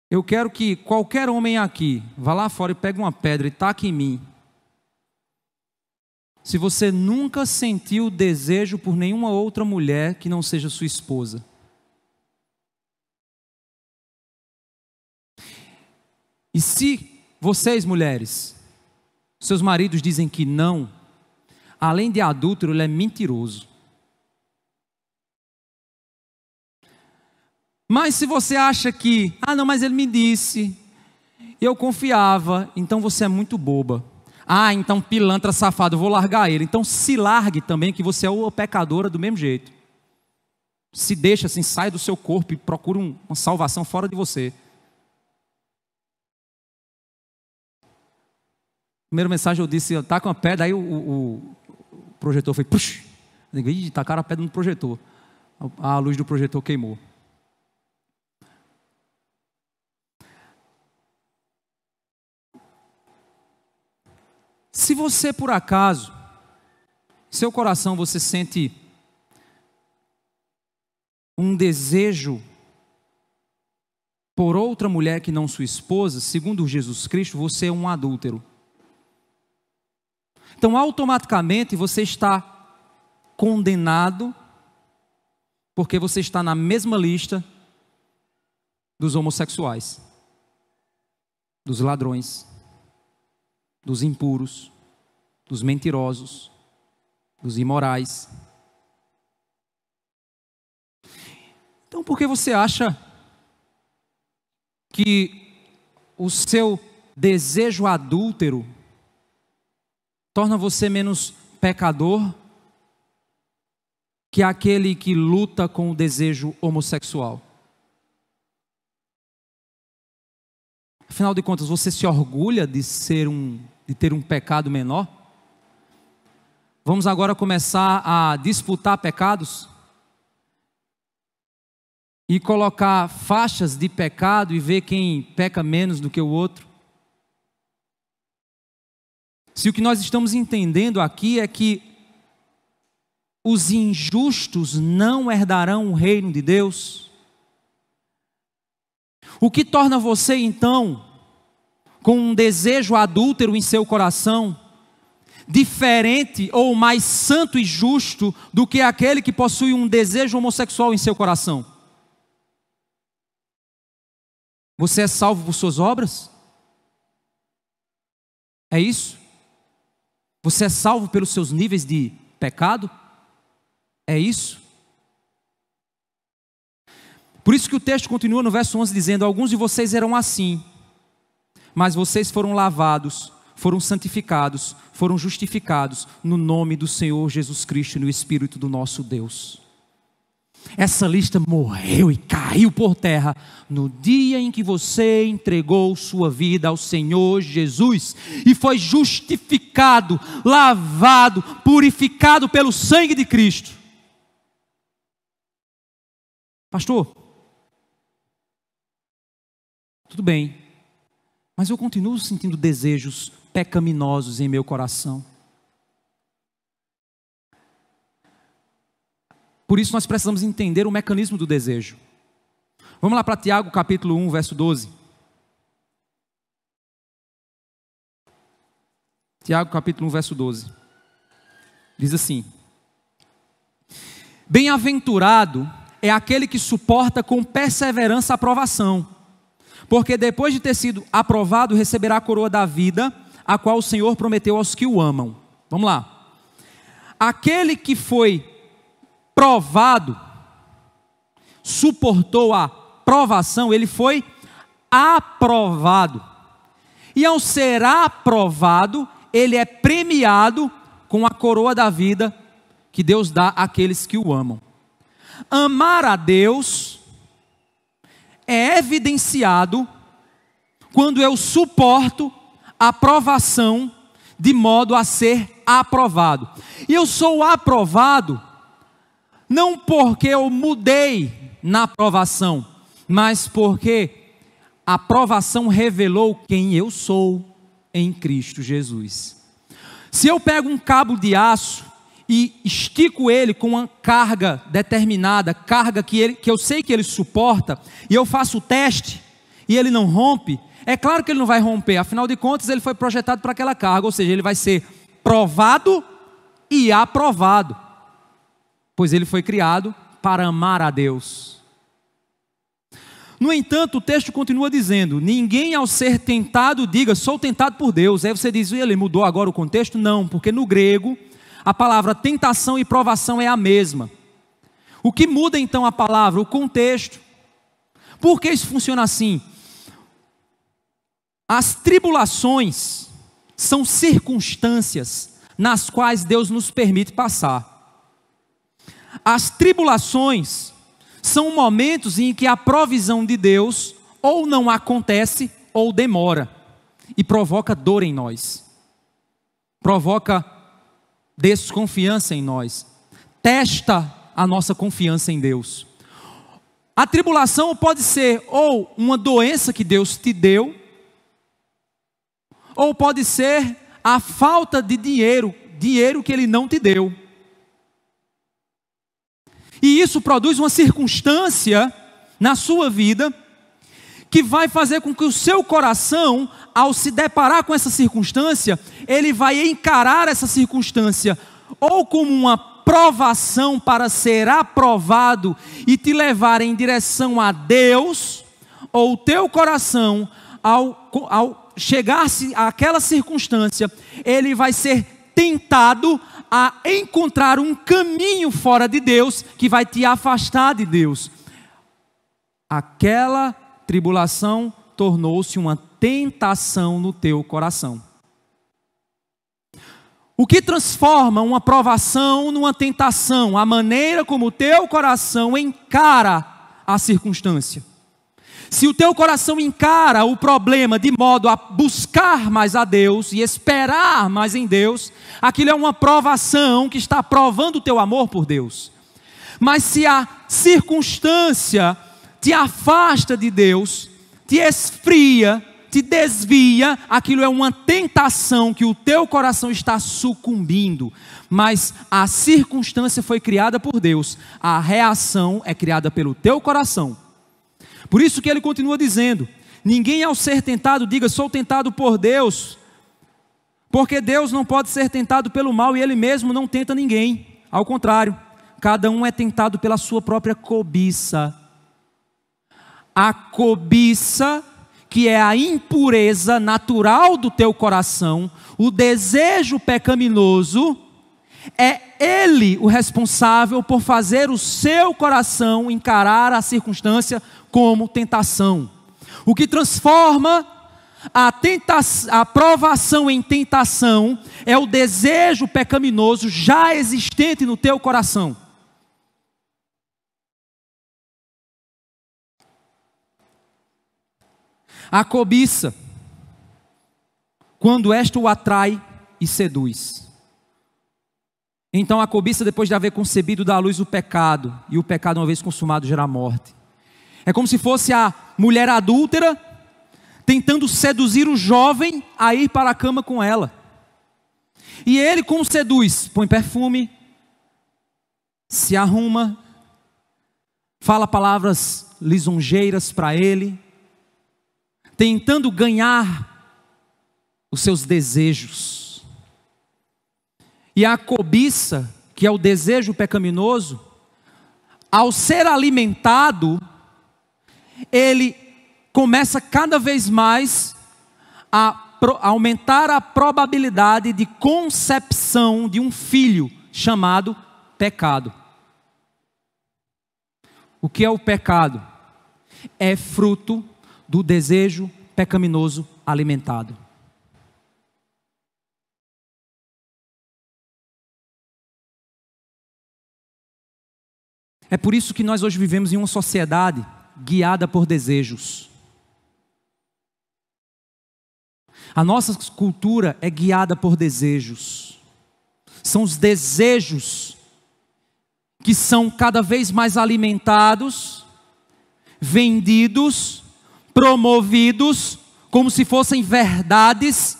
Eu quero que qualquer homem aqui vá lá fora e pegue uma pedra e taque em mim. Se você nunca sentiu desejo por nenhuma outra mulher que não seja sua esposa. E se vocês, mulheres, seus maridos dizem que não, além de adúltero, ele é mentiroso. Mas se você acha que, não, mas ele me disse, eu confiava, então você é muito boba. Então pilantra safado, eu vou largar ele. Então se largue também, que você é uma pecadora do mesmo jeito. Se deixa assim, sai do seu corpo e procura uma salvação fora de você. Primeira mensagem eu disse, tá com a pedra, aí o projetor foi, puxa, tacaram a pedra no projetor. A luz do projetor queimou. Se você por acaso, seu coração você sente um desejo por outra mulher que não sua esposa, segundo Jesus Cristo, você é um adúltero. Então automaticamente você está condenado, porque você está na mesma lista dos homossexuais, dos ladrões, dos impuros, dos mentirosos, dos imorais. Então por que você acha que o seu desejo adúltero torna você menos pecador que aquele que luta com o desejo homossexual? Afinal de contas, você se orgulha de ter um pecado menor? Vamos agora começar a disputar pecados? E colocar faixas de pecado e ver quem peca menos do que o outro? Se o que nós estamos entendendo aqui é que os injustos não herdarão o reino de Deus? O que torna você então, com um desejo adúltero em seu coração, diferente ou mais santo e justo do que aquele que possui um desejo homossexual em seu coração? Você é salvo por suas obras? É isso? Você é salvo pelos seus níveis de pecado? É isso? Por isso que o texto continua no verso 11 dizendo: alguns de vocês eram assim, mas vocês foram lavados, foram santificados, foram justificados no nome do Senhor Jesus Cristo e no Espírito do nosso Deus. Essa lista morreu e caiu por terra no dia em que você entregou sua vida ao Senhor Jesus e foi justificado, lavado, purificado pelo sangue de Cristo. Pastor, tudo bem, mas eu continuo sentindo desejos pecaminosos em meu coração. Por isso nós precisamos entender o mecanismo do desejo. Vamos lá para Tiago capítulo 1, verso 12. Tiago capítulo 1, verso 12. Diz assim: bem-aventurado é aquele que suporta com perseverança a provação, porque depois de ter sido aprovado, receberá a coroa da vida, a qual o Senhor prometeu aos que o amam. Vamos lá. Aquele que foi provado, suportou a provação, ele foi aprovado. E ao ser aprovado, ele é premiado com a coroa da vida que Deus dá àqueles que o amam. Amar a Deus é evidenciado quando eu suporto a provação de modo a ser aprovado. E eu sou aprovado não porque eu mudei na aprovação, mas porque a aprovação revelou quem eu sou em Cristo Jesus. Se eu pego um cabo de aço e estico ele com uma carga determinada, carga que eu sei que ele suporta, e eu faço o teste e ele não rompe, é claro que ele não vai romper, afinal de contas ele foi projetado para aquela carga, ou seja, ele vai ser provado e aprovado, pois ele foi criado para amar a Deus. No entanto, o texto continua dizendo: ninguém ao ser tentado diga, sou tentado por Deus. Aí você diz, ele mudou agora o contexto? Não, porque no grego, a palavra tentação e provação é a mesma. O que muda então a palavra? O contexto. Por que isso funciona assim? As tribulações são circunstâncias nas quais Deus nos permite passar. As tribulações são momentos em que a provisão de Deus ou não acontece ou demora e provoca dor em nós, provoca desconfiança em nós, testa a nossa confiança em Deus. A tribulação pode ser ou uma doença que Deus te deu, ou pode ser a falta de dinheiro que Ele não te deu. E isso produz uma circunstância na sua vida que vai fazer com que o seu coração, ao se deparar com essa circunstância, ele vai encarar essa circunstância ou como uma provação para ser aprovado e te levar em direção a Deus, ou o teu coração, ao chegar-se àquela circunstância, ele vai ser tentado a encontrar um caminho fora de Deus, que vai te afastar de Deus. Aquela tribulação tornou-se uma tentação no teu coração. O que transforma uma provação numa tentação? A maneira como o teu coração encara a circunstância. Se o teu coração encara o problema de modo a buscar mais a Deus e esperar mais em Deus, aquilo é uma provação que está provando o teu amor por Deus. Mas se a circunstância te afasta de Deus, te esfria, te desvia, aquilo é uma tentação que o teu coração está sucumbindo. Mas a circunstância foi criada por Deus, a reação é criada pelo teu coração. Por isso que ele continua dizendo: ninguém ao ser tentado diga sou tentado por Deus, porque Deus não pode ser tentado pelo mal e Ele mesmo não tenta ninguém. Ao contrário, cada um é tentado pela sua própria cobiça. A cobiça, que é a impureza natural do teu coração, o desejo pecaminoso, é ele o responsável por fazer o seu coração encarar a circunstância como tentação. O que transforma a provação em tentação é o desejo pecaminoso já existente no teu coração. A cobiça, quando esta o atrai e seduz. Então a cobiça, depois de haver concebido, dá à luz o pecado, e o pecado, uma vez consumado, gera morte. É como se fosse a mulher adúltera tentando seduzir o jovem a ir para a cama com ela. E ele, como seduz? Põe perfume, se arruma, fala palavras lisonjeiras para ele, tentando ganhar os seus desejos. E a cobiça, que é o desejo pecaminoso, ao ser alimentado, ele começa cada vez mais a aumentar a probabilidade de concepção de um filho chamado pecado. O que é o pecado? É fruto do desejo pecaminoso alimentado. É por isso que nós hoje vivemos em uma sociedade guiada por desejos. A nossa cultura é guiada por desejos. São os desejos que são cada vez mais alimentados, vendidos, promovidos, como se fossem verdades,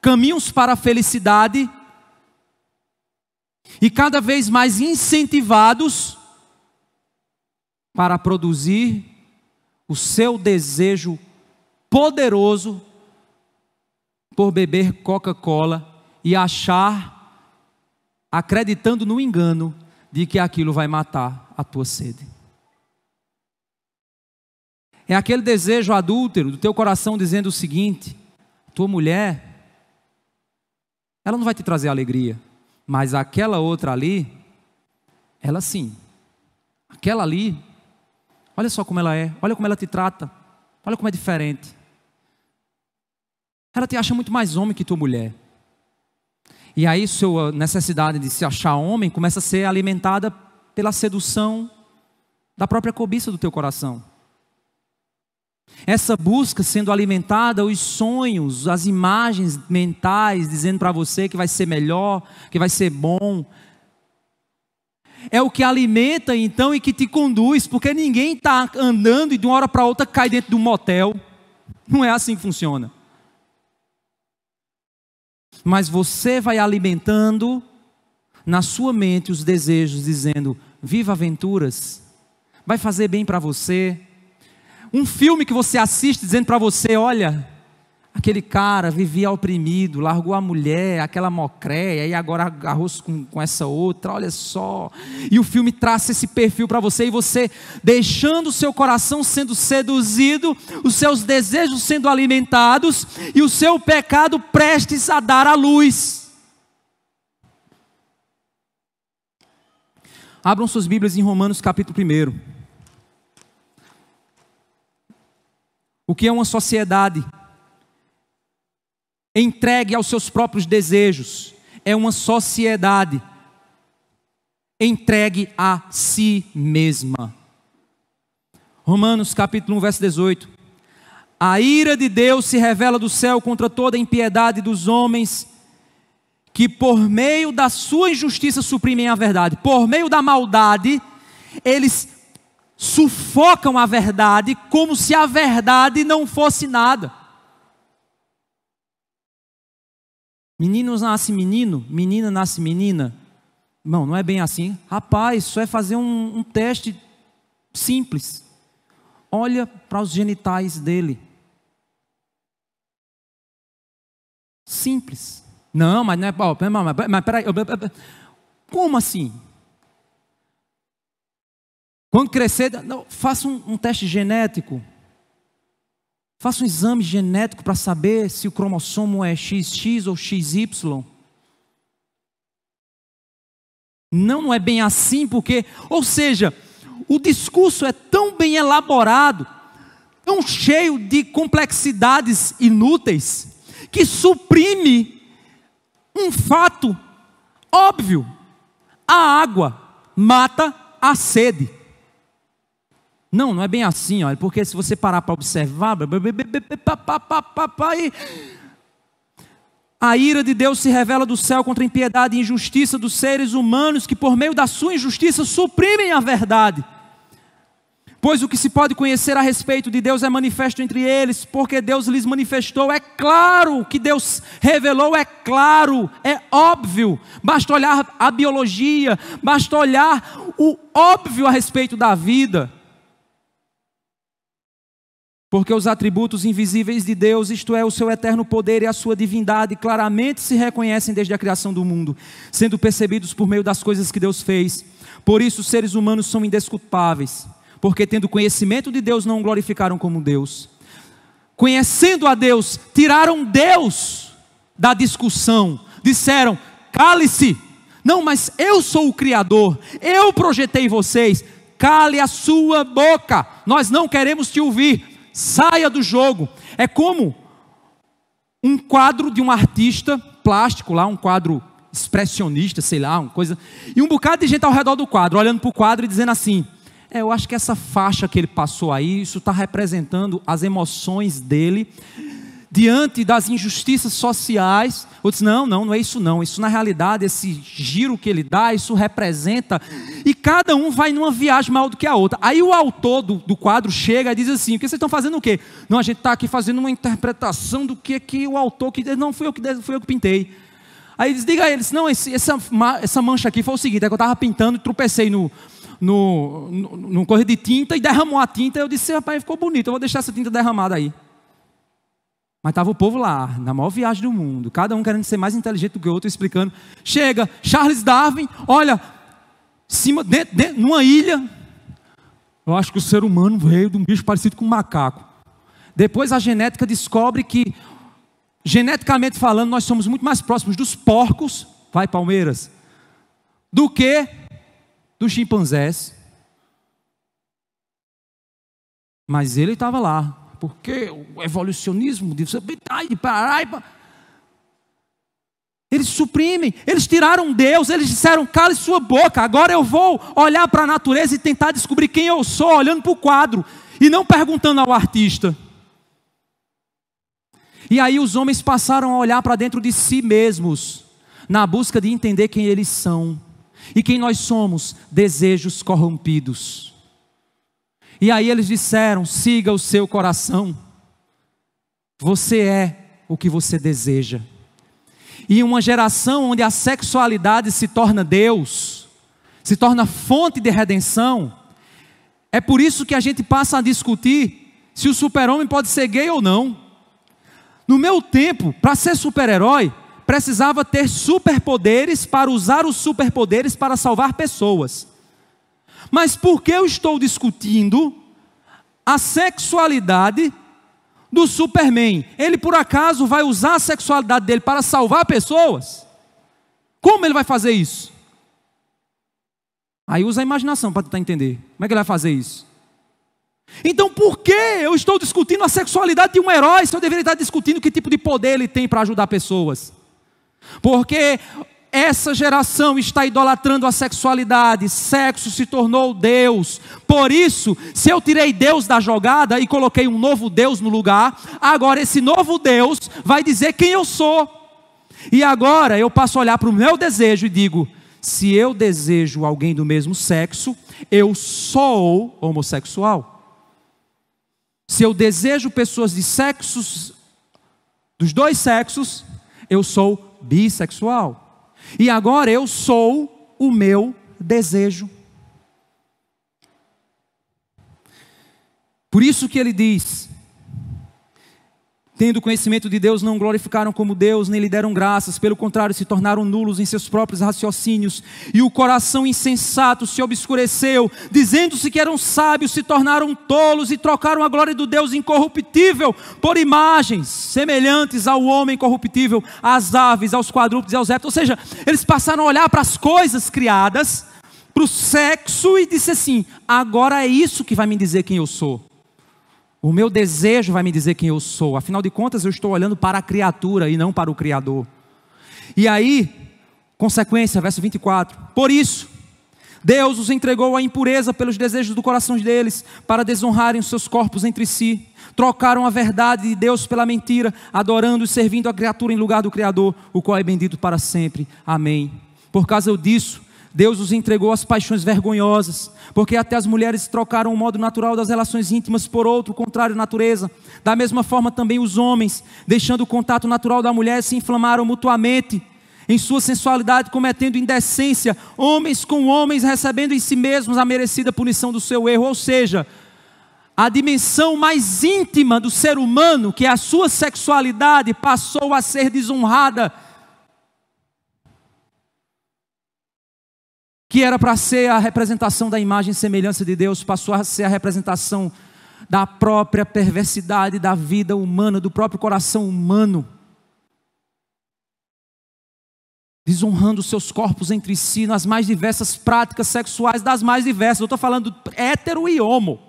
caminhos para a felicidade, e cada vez mais incentivados para produzir o seu desejo poderoso por beber Coca-Cola e achar, acreditando no engano de que aquilo vai matar a tua sede. É aquele desejo adúltero do teu coração dizendo o seguinte: tua mulher, ela não vai te trazer alegria, mas aquela outra ali, ela sim. Aquela ali, olha só como ela é, olha como ela te trata, olha como é diferente. Ela te acha muito mais homem que tua mulher. E aí sua necessidade de se achar homem começa a ser alimentada pela sedução da própria cobiça do teu coração. Essa busca sendo alimentada, os sonhos, as imagens mentais dizendo para você que vai ser melhor, que vai ser bom. É o que alimenta então e que te conduz, porque ninguém está andando e de uma hora para outra cai dentro de um motel. Não é assim que funciona. Mas você vai alimentando na sua mente os desejos, dizendo: viva aventuras, vai fazer bem para você. Um filme que você assiste dizendo para você: olha, aquele cara vivia oprimido, largou a mulher, aquela mocréia, e agora agarrou-se com essa outra, olha só. E o filme traça esse perfil para você, e você deixando o seu coração sendo seduzido, os seus desejos sendo alimentados, e o seu pecado prestes a dar à luz. Abram suas Bíblias em Romanos capítulo 1. O que é uma sociedade entregue aos seus próprios desejos? É uma sociedade entregue a si mesma. Romanos capítulo 1, verso 18. A ira de Deus se revela do céu contra toda a impiedade dos homens, que por meio da sua injustiça suprimem a verdade. Por meio da maldade, eles sufocam a verdade como se a verdade não fosse nada. Menino nasce menino, menina nasce menina. Não, não é bem assim. Rapaz, isso é fazer um teste simples. Olha para os genitais dele. Simples. Não, mas não é... Mas peraí. Como assim? Quando crescer, faça um teste genético. Faça um exame genético para saber se o cromossomo é XX ou XY. Não é bem assim, porque... Ou seja, o discurso é tão bem elaborado, tão cheio de complexidades inúteis, que suprime um fato óbvio. A água mata a sede. Não é bem assim, olha, porque se você parar para observar, a ira de Deus se revela do céu contra a impiedade e injustiça dos seres humanos, que por meio da sua injustiça suprimem a verdade. Pois o que se pode conhecer a respeito de Deus é manifesto entre eles, porque Deus lhes manifestou. É claro que Deus revelou, é claro, é óbvio. Basta olhar a biologia, basta olhar o óbvio a respeito da vida. Porque os atributos invisíveis de Deus, isto é, o seu eterno poder e a sua divindade, claramente se reconhecem desde a criação do mundo, sendo percebidos por meio das coisas que Deus fez. Por isso os seres humanos são indesculpáveis, porque tendo conhecimento de Deus não o glorificaram como Deus. Conhecendo a Deus, tiraram Deus da discussão, disseram, cale-se. Não, mas eu sou o Criador, eu projetei vocês, cale a sua boca, nós não queremos te ouvir. Saia do jogo. É como um quadro de um artista plástico lá, um quadro expressionista, sei lá, uma coisa. E um bocado de gente ao redor do quadro, olhando para o quadro e dizendo assim, eu acho que essa faixa que ele passou aí, isso está representando as emoções dele diante das injustiças sociais. Eu disse, não é isso não. Isso na realidade, esse giro que ele dá, isso representa. E cada um vai numa viagem maior do que a outra. Aí o autor do quadro chega e diz assim, o que vocês estão fazendo o quê? Não, a gente está aqui fazendo uma interpretação do que o autor, não fui eu que pintei. Aí eles diga a eles, não, essa mancha aqui foi o seguinte, é que eu estava pintando e tropecei no correio de tinta e derramou a tinta. Eu disse, rapaz, ficou bonito, eu vou deixar essa tinta derramada aí. Mas estava o povo lá, na maior viagem do mundo, cada um querendo ser mais inteligente do que o outro, explicando. Chega Charles Darwin, olha, numa ilha, eu acho que o ser humano veio de um bicho parecido com um macaco. Depois a genética descobre que, geneticamente falando, nós somos muito mais próximos dos porcos, vai Palmeiras, do que dos chimpanzés. Mas ele estava lá. Porque o evolucionismo de Paraíba, eles suprimem, eles tiraram Deus, eles disseram, cale sua boca, agora eu vou olhar para a natureza e tentar descobrir quem eu sou, olhando para o quadro, e não perguntando ao artista. E aí os homens passaram a olhar para dentro de si mesmos, na busca de entender quem eles são, e quem nós somos, desejos corrompidos. E aí eles disseram, siga o seu coração, você é o que você deseja. E uma geração onde a sexualidade se torna Deus, se torna fonte de redenção, é por isso que a gente passa a discutir se o super-homem pode ser gay ou não. No meu tempo, para ser super-herói, precisava ter superpoderes para usar os superpoderes para salvar pessoas. Mas por que eu estou discutindo a sexualidade do Superman? Ele por acaso vai usar a sexualidade dele para salvar pessoas? Como ele vai fazer isso? Aí usa a imaginação para tentar entender. Como é que ele vai fazer isso? Então por que eu estou discutindo a sexualidade de um herói se eu deveria estar discutindo que tipo de poder ele tem para ajudar pessoas? Porque essa geração está idolatrando a sexualidade, sexo se tornou Deus. Por isso, se eu tirei Deus da jogada e coloquei um novo Deus no lugar, agora esse novo Deus vai dizer quem eu sou. E agora eu passo a olhar para o meu desejo e digo, se eu desejo alguém do mesmo sexo, eu sou homossexual. Se eu desejo pessoas de sexos, dos dois sexos, eu sou sou bissexual. E agora eu sou o meu desejo. Por isso que ele diz: tendo conhecimento de Deus, não glorificaram como Deus, nem lhe deram graças, pelo contrário, se tornaram nulos em seus próprios raciocínios, e o coração insensato se obscureceu, dizendo-se que eram sábios, se tornaram tolos, e trocaram a glória do Deus incorruptível por imagens semelhantes ao homem corruptível, às aves, aos quadrúpedes e aos répteis. Ou seja, eles passaram a olhar para as coisas criadas, para o sexo, e disse assim: agora é isso que vai me dizer quem eu sou. O meu desejo vai me dizer quem eu sou. Afinal de contas, eu estou olhando para a criatura e não para o Criador. E aí, consequência, verso 24. Por isso, Deus os entregou à impureza pelos desejos do coração deles, para desonrarem os seus corpos entre si. Trocaram a verdade de Deus pela mentira, adorando e servindo a criatura em lugar do Criador, o qual é bendito para sempre. Amém. Por causa disso, Deus os entregou às paixões vergonhosas, porque até as mulheres trocaram o modo natural das relações íntimas por outro, contrário à natureza. Da mesma forma também os homens, deixando o contato natural da mulher, se inflamaram mutuamente em sua sensualidade, cometendo indecência, homens com homens, recebendo em si mesmos a merecida punição do seu erro. Ou seja, a dimensão mais íntima do ser humano, que é a sua sexualidade, passou a ser desonrada, que era para ser a representação da imagem e semelhança de Deus, passou a ser a representação da própria perversidade da vida humana, do próprio coração humano, desonrando seus corpos entre si nas mais diversas práticas sexuais, das mais diversas. Eu estou falando hétero e homo,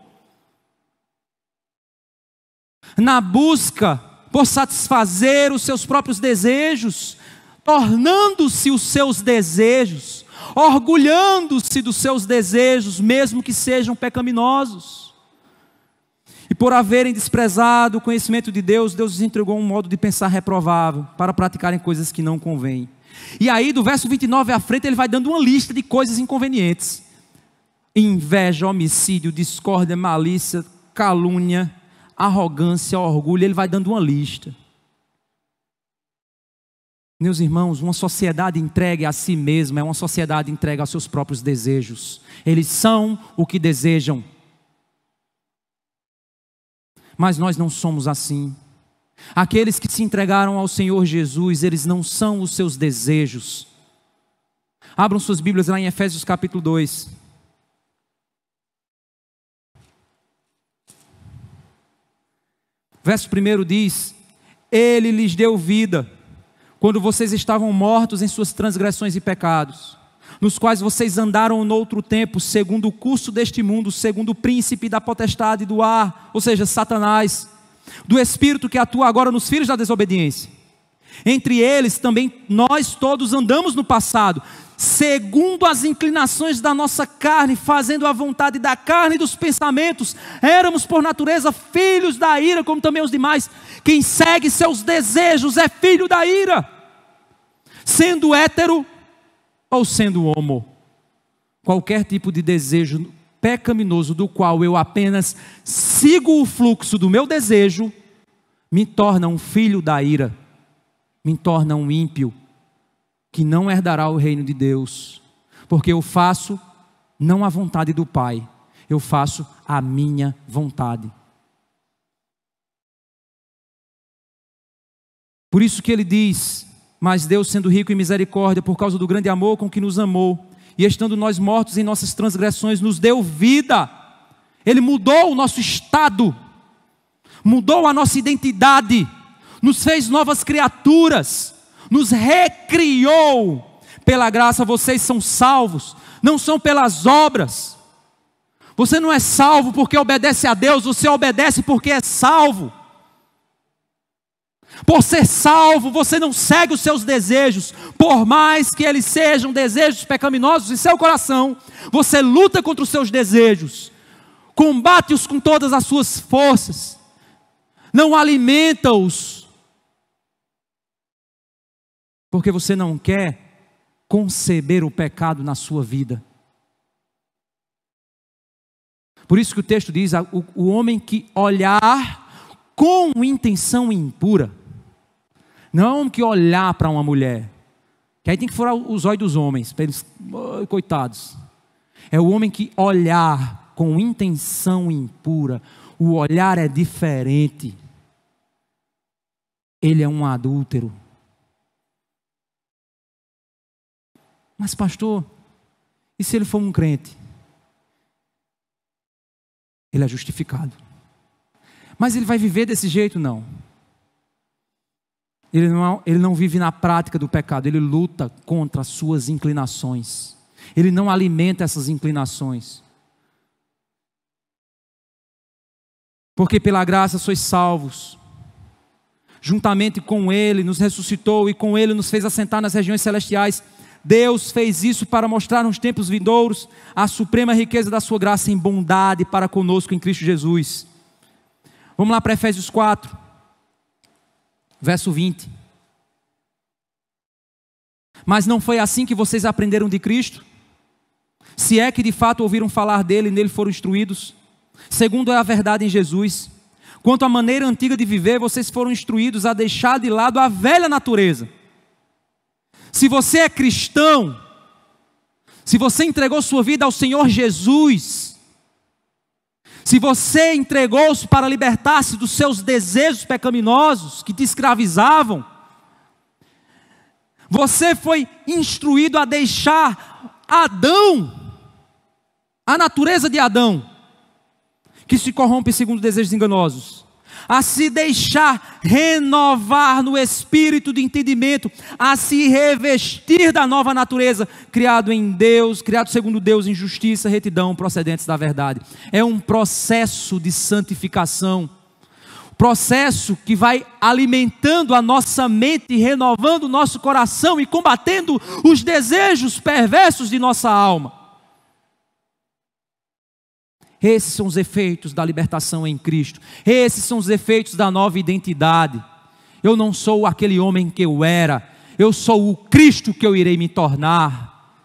na busca por satisfazer os seus próprios desejos, tornando-se os seus desejos, orgulhando-se dos seus desejos, mesmo que sejam pecaminosos. E por haverem desprezado o conhecimento de Deus, Deus lhes entregou um modo de pensar reprovável, para praticarem coisas que não convêm. E aí do verso 29 à frente, ele vai dando uma lista de coisas inconvenientes: inveja, homicídio, discórdia, malícia, calúnia, arrogância, orgulho. Ele vai dando uma lista. Meus irmãos, uma sociedade entregue a si mesma é uma sociedade entregue aos seus próprios desejos. Eles são o que desejam. Mas nós não somos assim. Aqueles que se entregaram ao Senhor Jesus, eles não são os seus desejos. Abram suas Bíblias lá em Efésios capítulo 2. Verso 1 diz: Ele lhes deu vida quando vocês estavam mortos em suas transgressões e pecados, nos quais vocês andaram noutro tempo, segundo o curso deste mundo, segundo o príncipe da potestade do ar, ou seja, Satanás, do espírito que atua agora nos filhos da desobediência. Entre eles também nós todos andamos no passado, segundo as inclinações da nossa carne, fazendo a vontade da carne e dos pensamentos. Éramos por natureza filhos da ira, como também os demais. Quem segue seus desejos é filho da ira, sendo hétero ou sendo homo. Qualquer tipo de desejo pecaminoso do qual eu apenas sigo o fluxo do meu desejo, me torna um filho da ira, me torna um ímpio, que não herdará o reino de Deus, porque eu faço não a vontade do Pai, eu faço a minha vontade. Por isso que ele diz: mas Deus, sendo rico em misericórdia, por causa do grande amor com que nos amou, e estando nós mortos em nossas transgressões, nos deu vida. Ele mudou o nosso estado, mudou a nossa identidade, nos fez novas criaturas, nos recriou. Pela graça vocês são salvos, não são pelas obras. Você não é salvo porque obedece a Deus, você obedece porque é salvo. Por ser salvo, você não segue os seus desejos, por mais que eles sejam desejos pecaminosos em seu coração. Você luta contra os seus desejos, combate-os com todas as suas forças, não alimenta-os, porque você não quer conceber o pecado na sua vida. Por isso que o texto diz: o homem que olhar com intenção impura, Não é um homem que olhar para uma mulher, que aí tem que furar os olhos dos homens, para eles, coitados. É o homem que olhar com intenção impura. O olhar é diferente. Ele é um adúltero. Mas pastor, e se ele for um crente? Ele é justificado. Mas ele vai viver desse jeito? Não. Ele não vive na prática do pecado. Ele luta contra as suas inclinações. Ele não alimenta essas inclinações. Porque pela graça sois salvos. Juntamente com Ele nos ressuscitou e com Ele nos fez assentar nas regiões celestiais. Deus fez isso para mostrar nos tempos vindouros a suprema riqueza da sua graça em bondade para conosco em Cristo Jesus. Vamos lá para Efésios 4, verso 20. Mas não foi assim que vocês aprenderam de Cristo? Se é que de fato ouviram falar dele e nele foram instruídos, segundo é a verdade em Jesus. Quanto à maneira antiga de viver, vocês foram instruídos a deixar de lado a velha natureza. Se você é cristão, se você entregou sua vida ao Senhor Jesus, se você entregou-se para libertar-se dos seus desejos pecaminosos que te escravizavam, você foi instruído a deixar Adão, a natureza de Adão, que se corrompe segundo desejos enganosos, a se deixar renovar no espírito de entendimento, a se revestir da nova natureza, criado em Deus, criado segundo Deus em justiça, retidão, procedentes da verdade. É um processo de santificação, processo que vai alimentando a nossa mente, renovando o nosso coração e combatendo os desejos perversos de nossa alma. Esses são os efeitos da libertação em Cristo. Esses são os efeitos da nova identidade. Eu não sou aquele homem que eu era. Eu sou o Cristo que eu irei me tornar.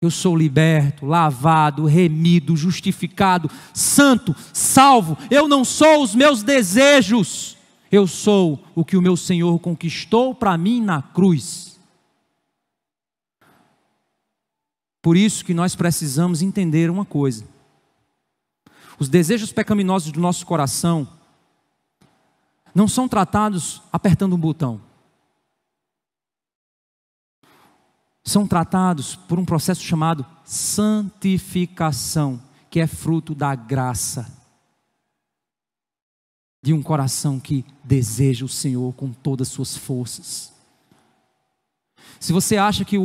Eu sou liberto, lavado, remido, justificado, santo, salvo. Eu não sou os meus desejos. Eu sou o que o meu Senhor conquistou para mim na cruz. Por isso que nós precisamos entender uma coisa. Os desejos pecaminosos do nosso coração não são tratados apertando um botão. São tratados por um processo chamado santificação, que é fruto da graça de um coração que deseja o Senhor com todas as suas forças. Se você acha que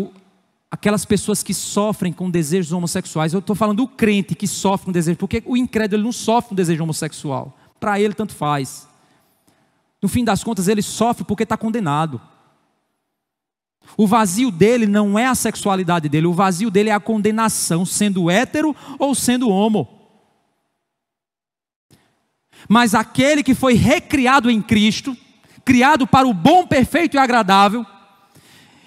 aquelas pessoas que sofrem com desejos homossexuais, eu estou falando do crente que sofre com desejo, porque o incrédulo ele não sofre com desejo homossexual, para ele tanto faz. No fim das contas ele sofre porque está condenado. O vazio dele não é a sexualidade dele, o vazio dele é a condenação, sendo hétero ou sendo homo. Mas aquele que foi recriado em Cristo, criado para o bom, perfeito e agradável,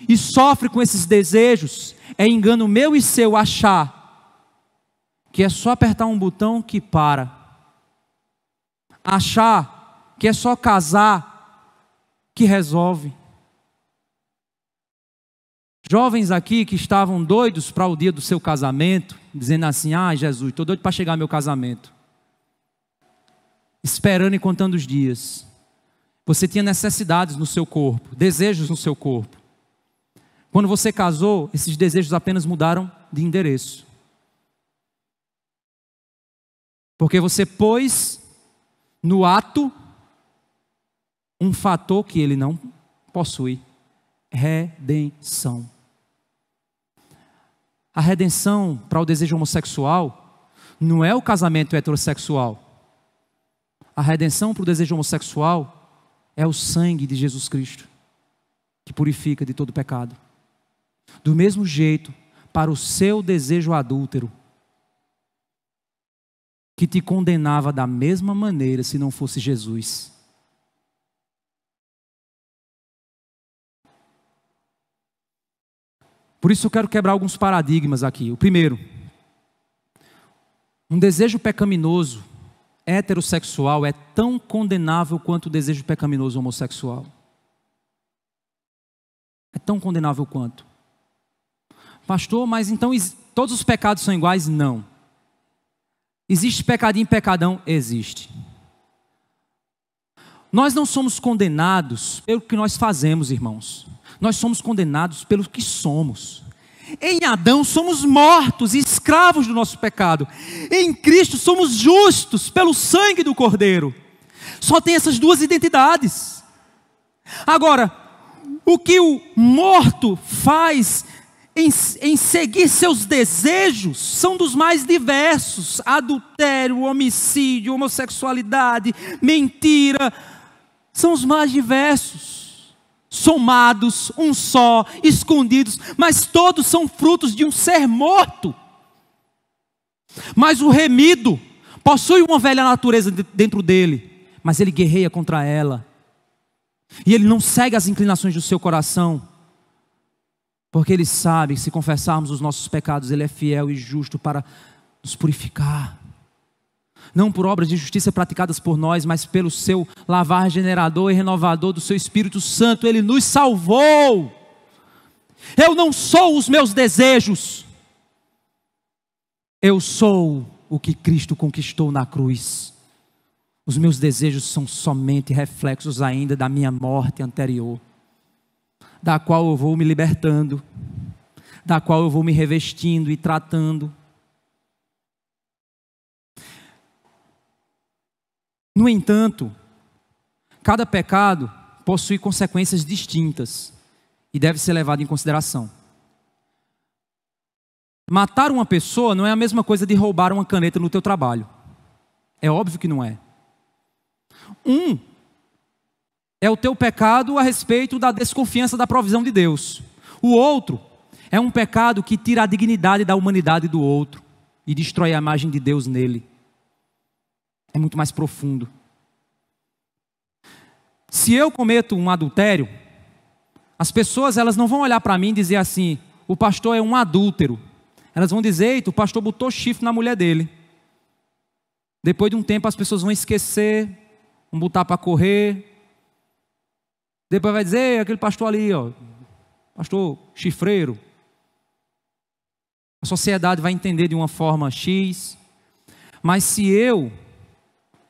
e sofre com esses desejos, é engano meu e seu achar que é só apertar um botão que para, achar que é só casar que resolve. Jovens aqui que estavam doidos para o dia do seu casamento, dizendo assim: Jesus, estou doido para chegar ao meu casamento, esperando e contando os dias. Você tinha necessidades no seu corpo, desejos no seu corpo. Quando você casou, esses desejos apenas mudaram de endereço. Porque você pôs no ato um fator que ele não possui: redenção. A redenção para o desejo homossexual não é o casamento heterossexual. A redenção para o desejo homossexual é o sangue de Jesus Cristo, que purifica de todo pecado. Do mesmo jeito, para o seu desejo adúltero, que te condenava da mesma maneira se não fosse Jesus. Por isso eu quero quebrar alguns paradigmas aqui. O primeiro, um desejo pecaminoso heterossexual é tão condenável quanto o desejo pecaminoso homossexual. É tão condenável quanto. Pastor, mas então todos os pecados são iguais? Não. Existe pecadinho e pecadão? Existe. Nós não somos condenados pelo que nós fazemos, irmãos. Nós somos condenados pelo que somos. Em Adão somos mortos e escravos do nosso pecado. Em Cristo somos justos pelo sangue do Cordeiro. Só tem essas duas identidades. Agora, o que o morto faz em seguir seus desejos são dos mais diversos: adultério, homicídio, homossexualidade, mentira. São os mais diversos, somados, um só, escondidos, mas todos são frutos de um ser morto. Mas o remido possui uma velha natureza dentro dele, mas ele guerreia contra ela. E ele não segue as inclinações do seu coração, porque ele sabe que se confessarmos os nossos pecados, ele é fiel e justo para nos purificar. Não por obras de justiça praticadas por nós, mas pelo seu lavar regenerador e renovador do seu Espírito Santo. Ele nos salvou. Eu não sou os meus desejos. Eu sou o que Cristo conquistou na cruz. Os meus desejos são somente reflexos ainda da minha morte anterior, da qual eu vou me libertando, da qual eu vou me revestindo e tratando. No entanto, cada pecado possui consequências distintas e deve ser levado em consideração. Matar uma pessoa não é a mesma coisa de roubar uma caneta no teu trabalho. É óbvio que não é. Um é o teu pecado a respeito da desconfiança da provisão de Deus. O outro é um pecado que tira a dignidade da humanidade do outro e destrói a imagem de Deus nele. É muito mais profundo. Se eu cometo um adultério, as pessoas elas não vão olhar para mim e dizer assim: o pastor é um adúltero. Elas vão dizer: eita, o pastor botou chifre na mulher dele. Depois de um tempo as pessoas vão esquecer, vão botar para correr. Depois vai dizer: aquele pastor ali, ó, pastor chifreiro. A sociedade vai entender de uma forma X. Mas se eu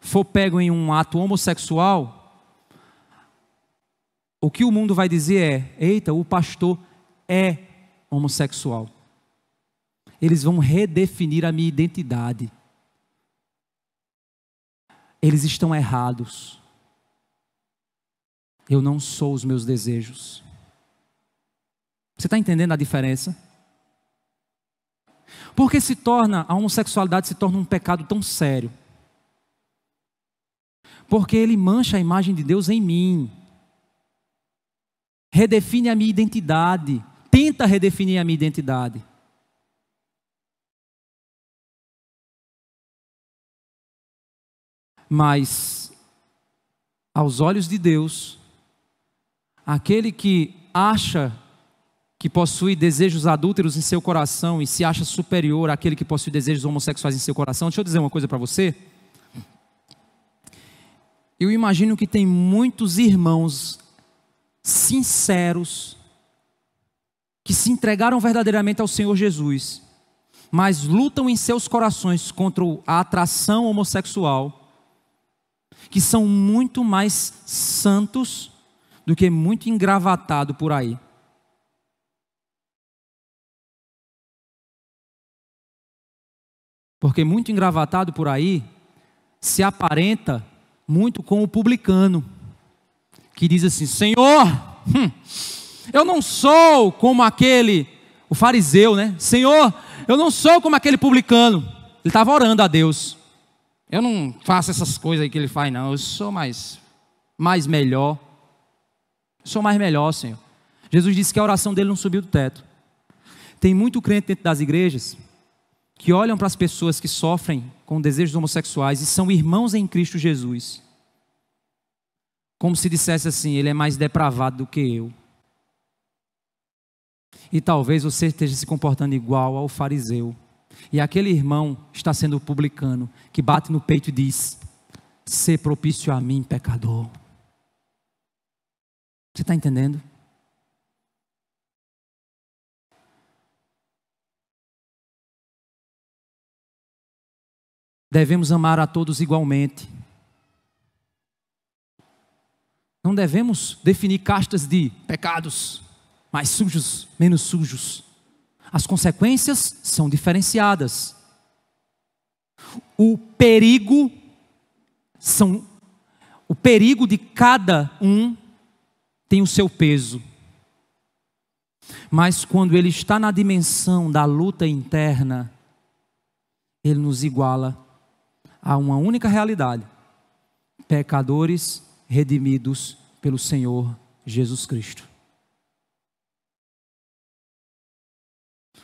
for pego em um ato homossexual, o que o mundo vai dizer é: eita, o pastor é homossexual. Eles vão redefinir a minha identidade. Eles estão errados. Eu não sou os meus desejos. Você está entendendo a diferença? Porque a homossexualidade se torna um pecado tão sério. Porque ele mancha a imagem de Deus em mim. Redefine a minha identidade. Tenta redefinir a minha identidade. Mas, aos olhos de Deus, aquele que acha que possui desejos adúlteros em seu coração e se acha superior àquele que possui desejos homossexuais em seu coração, deixa eu dizer uma coisa para você. Eu imagino que tem muitos irmãos sinceros que se entregaram verdadeiramente ao Senhor Jesus, mas lutam em seus corações contra a atração homossexual, que são muito mais santos do que muito engravatado por aí. Porque muito engravatado por aí se aparenta muito com o publicano, que diz assim: Senhor, eu não sou como aquele, o fariseu, né? Senhor, eu não sou como aquele publicano. Ele estava orando a Deus. Eu não faço essas coisas aí que ele faz, não. Eu sou mais melhor. Eu sou mais melhor, Senhor. Jesus disse que a oração dele não subiu do teto. Tem muito crente dentro das igrejas que olham para as pessoas que sofrem com desejos homossexuais e são irmãos em Cristo Jesus, como se dissesse assim: ele é mais depravado do que eu. E talvez você esteja se comportando igual ao fariseu, E aquele irmão está sendo o publicano que bate no peito e diz: "Sê propício a mim, pecador." Você está entendendo? Devemos amar a todos igualmente. Não devemos definir castas de pecados, mais sujos, menos sujos. As consequências são diferenciadas. O perigo de cada um tem o seu peso. Mas quando ele está na dimensão da luta interna, ele nos iguala a uma única realidade: pecadores redimidos pelo Senhor Jesus Cristo.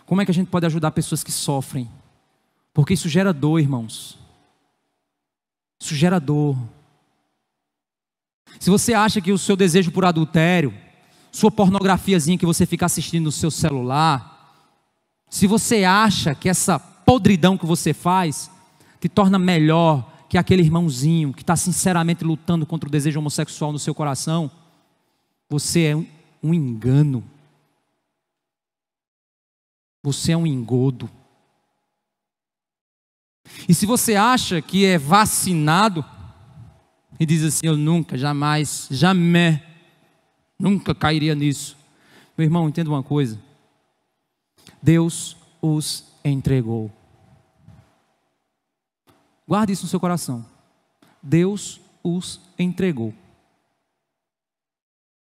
Como é que a gente pode ajudar pessoas que sofrem? Porque isso gera dor, irmãos. Isso gera dor. Se você acha que o seu desejo por adultério, sua pornografiazinha que você fica assistindo no seu celular, se você acha que essa podridão que você faz te torna melhor que aquele irmãozinho que está sinceramente lutando contra o desejo homossexual no seu coração, você é um engano. Você é um engodo. E se você acha que é vacinado e diz assim: "Eu nunca, jamais, nunca cairia nisso." Meu irmão, entenda uma coisa: Deus os entregou. Guarde isso no seu coração. Deus os entregou.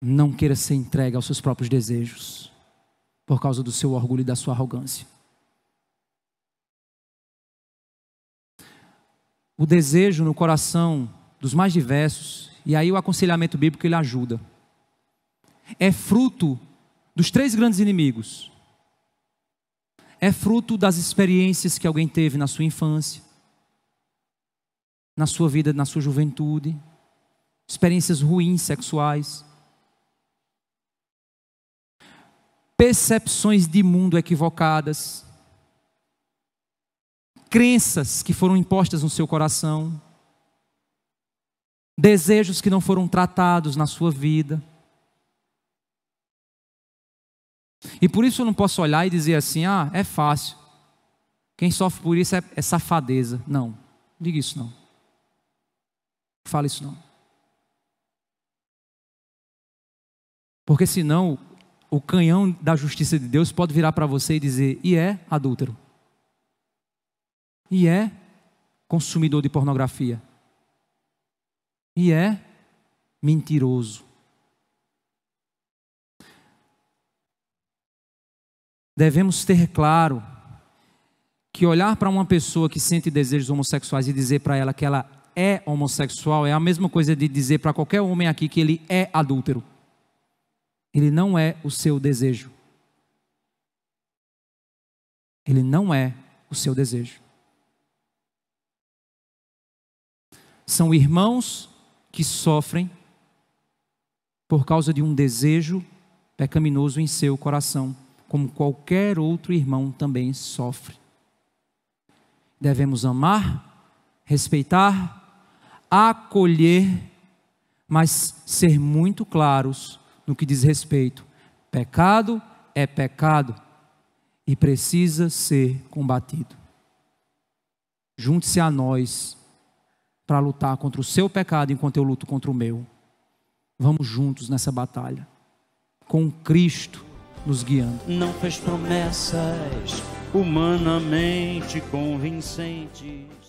Não queira ser entregue aos seus próprios desejos por causa do seu orgulho e da sua arrogância. O desejo no coração dos mais diversos, e aí o aconselhamento bíblico ele ajuda, é fruto dos 3 grandes inimigos. É fruto das experiências que alguém teve na sua infância, na sua vida, na sua juventude, experiências ruins sexuais, percepções de mundo equivocadas, crenças que foram impostas no seu coração, desejos que não foram tratados na sua vida. E por isso eu não posso olhar e dizer assim: "Ah, é fácil. Quem sofre por isso é safadeza." Não, diga isso não. Fala isso não. Porque senão o canhão da justiça de Deus pode virar para você e dizer: "E é adúltero. E é consumidor de pornografia. E é mentiroso." Devemos ter claro que olhar para uma pessoa que sente desejos homossexuais e dizer para ela que ela é homossexual é a mesma coisa de dizer para qualquer homem aqui que ele é adúltero. Ele não é o seu desejo. Ele não é o seu desejo. São irmãos que sofrem por causa de um desejo pecaminoso em seu coração, como qualquer outro irmão também sofre. Devemos amar, respeitar, acolher, mas ser muito claros no que diz respeito. Pecado é pecado e precisa ser combatido. Junte-se a nós para lutar contra o seu pecado enquanto eu luto contra o meu. Vamos juntos nessa batalha, com Cristo nos guiando. Não fez promessas humanamente convincentes.